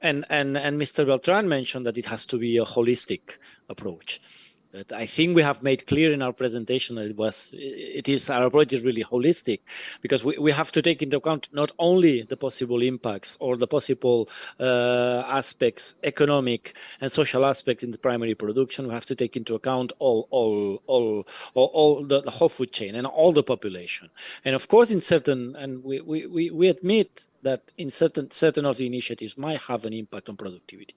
And Mr. Beltrán mentioned that it has to be a holistic approach. But I think we have made clear in our presentation that our approach is really holistic, because we have to take into account not only the possible impacts or the possible aspects, economic and social aspects in the primary production. We have to take into account all the whole food chain and all the population. And of course, in certain, and we admit that in certain of the initiatives might have an impact on productivity.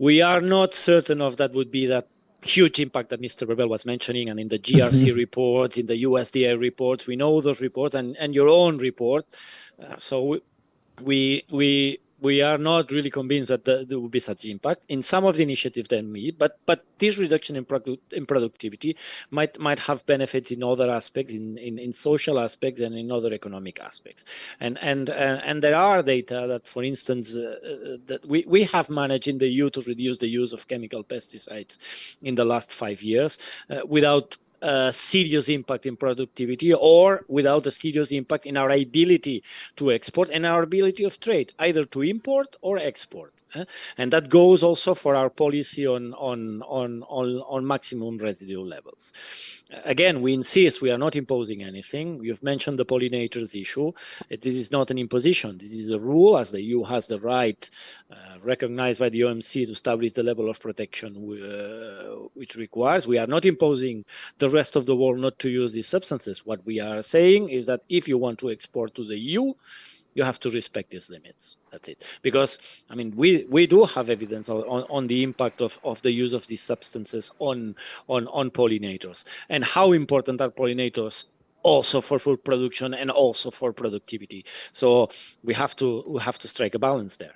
We are not certain of that would be that huge impact that Mr. Berbel was mentioning, and in the GRC reports, in the USDA reports, we know those reports, and your own report. So we are not really convinced that there will be such impact in some of the initiatives than me, but this reduction in productivity might have benefits in other aspects, in social aspects and in other economic aspects. And there are data that, for instance, that we have managed in the EU to reduce the use of chemical pesticides in the last 5 years without a serious impact in productivity, or without a serious impact in our ability to export and our ability of trade, either to import or export. And that goes also for our policy on maximum residual levels. Again, we insist we are not imposing anything. You've mentioned the pollinators issue. This is not an imposition. This is a rule, as the EU has the right, recognized by the OMC, to establish the level of protection which requires. We are not imposing the rest of the world not to use these substances. What we are saying is that if you want to export to the EU, you have to respect these limits. That's it. Because, I mean, we do have evidence on the impact of the use of these substances on pollinators, and how important are pollinators also for food production and also for productivity. So we have to strike a balance there.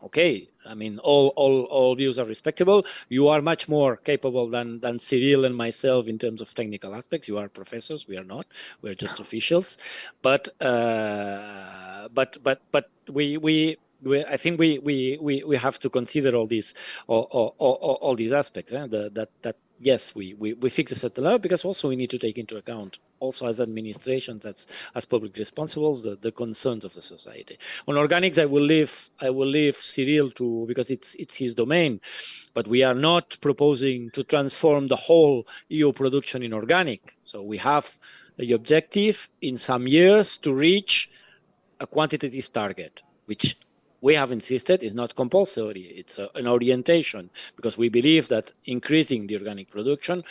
Okay, I mean, all views are respectable. You are much more capable than Cyrille and myself in terms of technical aspects. You are professors, we are not. We're just officials. But I think we have to consider all these aspects. yes, we fix a certain level, because also we need to take into account, also as administrations, as public responsibles, the concerns of the society. On organics, I will leave Cyrille to, because it's his domain, but we are not proposing to transform the whole EU production in organic. So we have the objective in some years to reach a quantitative target, which we have insisted is not compulsory. It's an orientation, because we believe that increasing the organic production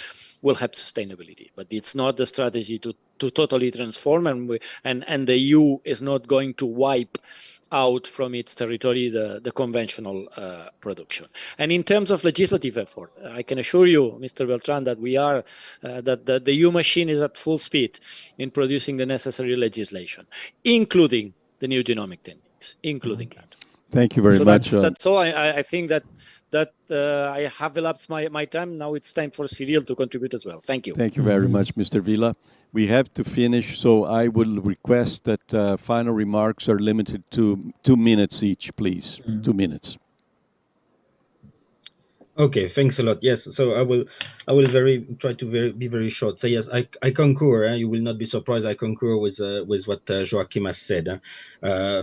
will help sustainability. But it's not the strategy to totally transform, and the EU is not going to wipe out from its territory the conventional production. And in terms of legislative effort, I can assure you, Mr. Beltrán, that we are that the EU machine is at full speed in producing the necessary legislation, including the new genomic techniques, including that. Thank you very much. That's all. I think that I have elapsed my time. Now it's time for Cyrille to contribute as well. Thank you. Thank you very much, Mr. Vila. We have to finish, so I will request that final remarks are limited to 2 minutes each, please. 2 minutes. Okay, thanks a lot. Yes, so I will try to be very short. So yes, I concur. You will not be surprised. I concur with what Joaquim has said.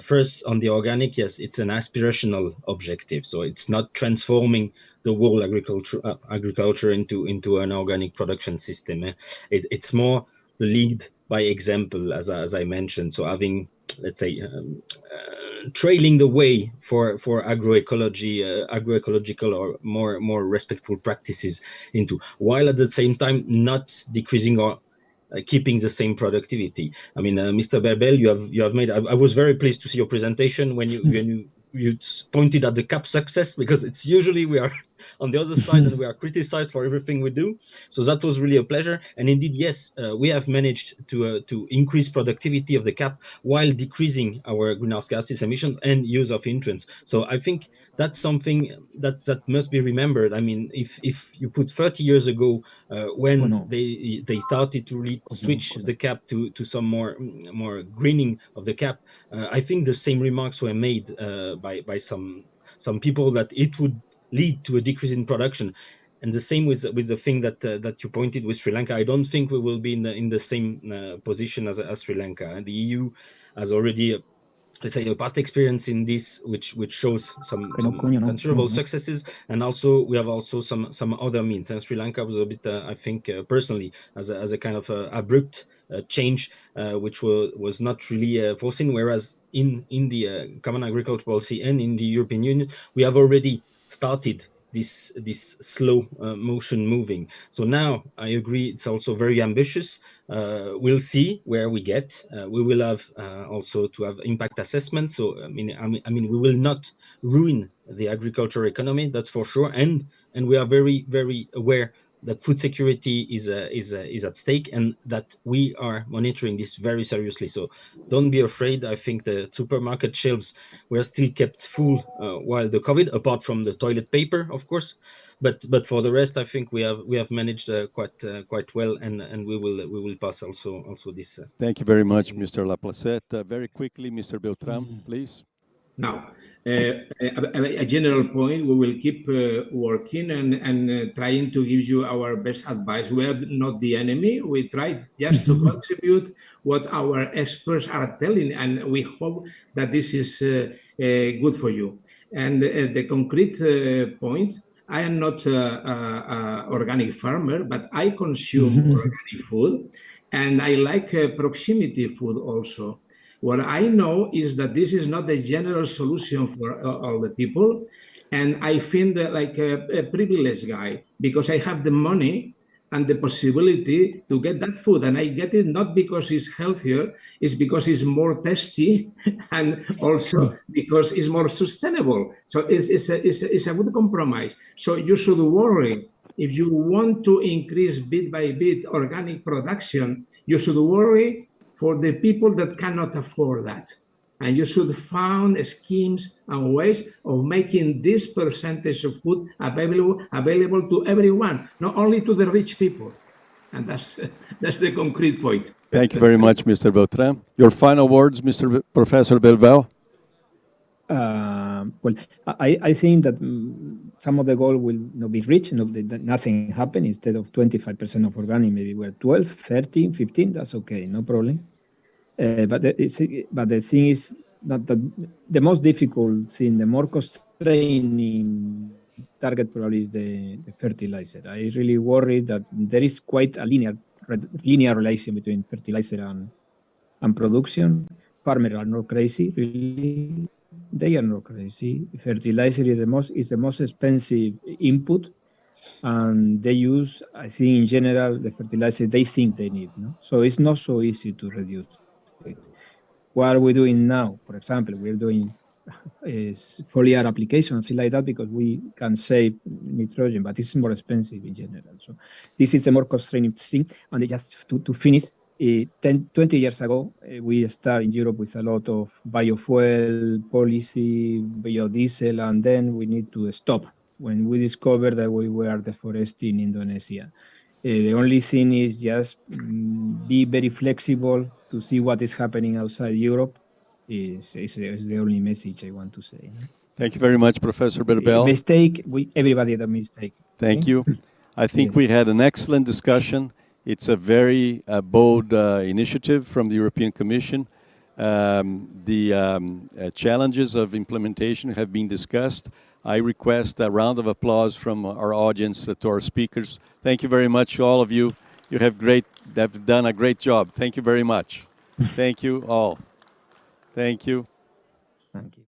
First, on the organic, yes, it's an aspirational objective. So it's not transforming the whole agriculture into an organic production system. It's more the lead by example, as I mentioned. So having, let's say, trailing the way for agroecological or more respectful practices into, while at the same time not decreasing or keeping the same productivity. I mean, Mr. Berbel, you have made. I was very pleased to see your presentation when you pointed at the CAP success, because it's usually we are on the other side and we are criticized for everything we do. So that was really a pleasure. And indeed, yes, we have managed to increase productivity of the CAP while decreasing our greenhouse gases emissions and use of nutrients. So I think that's something that must be remembered. I mean, if you put 30 years ago when they started to really switch the CAP to some more greening of the CAP, I think the same remarks were made by some people that it would lead to a decrease in production. And the same with the thing that you pointed with Sri Lanka. I don't think we will be in the same position as Sri Lanka. And the EU has already, let's say, a past experience in this, which shows some considerable successes, and also we have also some other means. And Sri Lanka was a bit, I think, personally, as a kind of abrupt change, which was not really foreseen. Whereas in the Common Agricultural Policy and in the European Union, we have already started this slow motion moving. So now I agree, it's also very ambitious. We'll see where we get. We will have also to have impact assessment. So I mean, we will not ruin the agriculture economy, that's for sure. And we are very, very aware that food security is at stake, and that we are monitoring this very seriously. So don't be afraid. I think the supermarket shelves were still kept full while the COVID, apart from the toilet paper, of course. But for the rest, I think we have managed quite well, and we will pass also this. Thank you very much, Mr. Laplacette. Very quickly, Mr. Beltrán, please. Now, a general point, we will keep working and trying to give you our best advice. We are not the enemy. We try just to contribute what our experts are telling, and we hope that this is good for you. And the concrete point, I am not an organic farmer, but I consume organic food, and I like proximity food also. What I know is that this is not the general solution for all the people. And I feel that like a privileged guy, because I have the money and the possibility to get that food. And I get it not because it's healthier, it's because it's more tasty, and also because it's more sustainable. So it's a good compromise. So you should worry. If you want to increase bit by bit organic production, you should worry for the people that cannot afford that. And you should find schemes and ways of making this percentage of food available to everyone, not only to the rich people. And that's the concrete point. Thank you very much, Mr. Beltrán. Your final words, Professor Berbel? Well, I think that some of the goal will not be reached, nothing happened. Instead of 25% of organic, maybe we're 12, 13, 15, that's okay, no problem. But the thing is not that the most difficult thing, the more constraining target probably is the fertilizer. I really worry that there is quite a linear relation between fertilizer and production. Farmers are not crazy, really. They are not crazy. Fertilizer is the most expensive input, and they use, I think, in general, the fertilizer they think they need. No? So it's not so easy to reduce it. What are we doing now? For example, we're doing foliar application, things like that, because we can save nitrogen, but it's more expensive in general. So this is a more constraining thing. And just to finish, 20 years ago, we started in Europe with a lot of biofuel policy, biodiesel, and then we need to stop when we discovered that we were deforesting Indonesia. The only thing is just be very flexible to see what is happening outside Europe. Is the only message I want to say. Thank you very much, Professor Berbel. Everybody had a mistake. Thank you. I think we had an excellent discussion. It's a very bold initiative from the European Commission. The challenges of implementation have been discussed. I request a round of applause from our audience to our speakers. Thank you very much, all of you. You have done a great job. Thank you very much. Thank you all. Thank you. Thank you.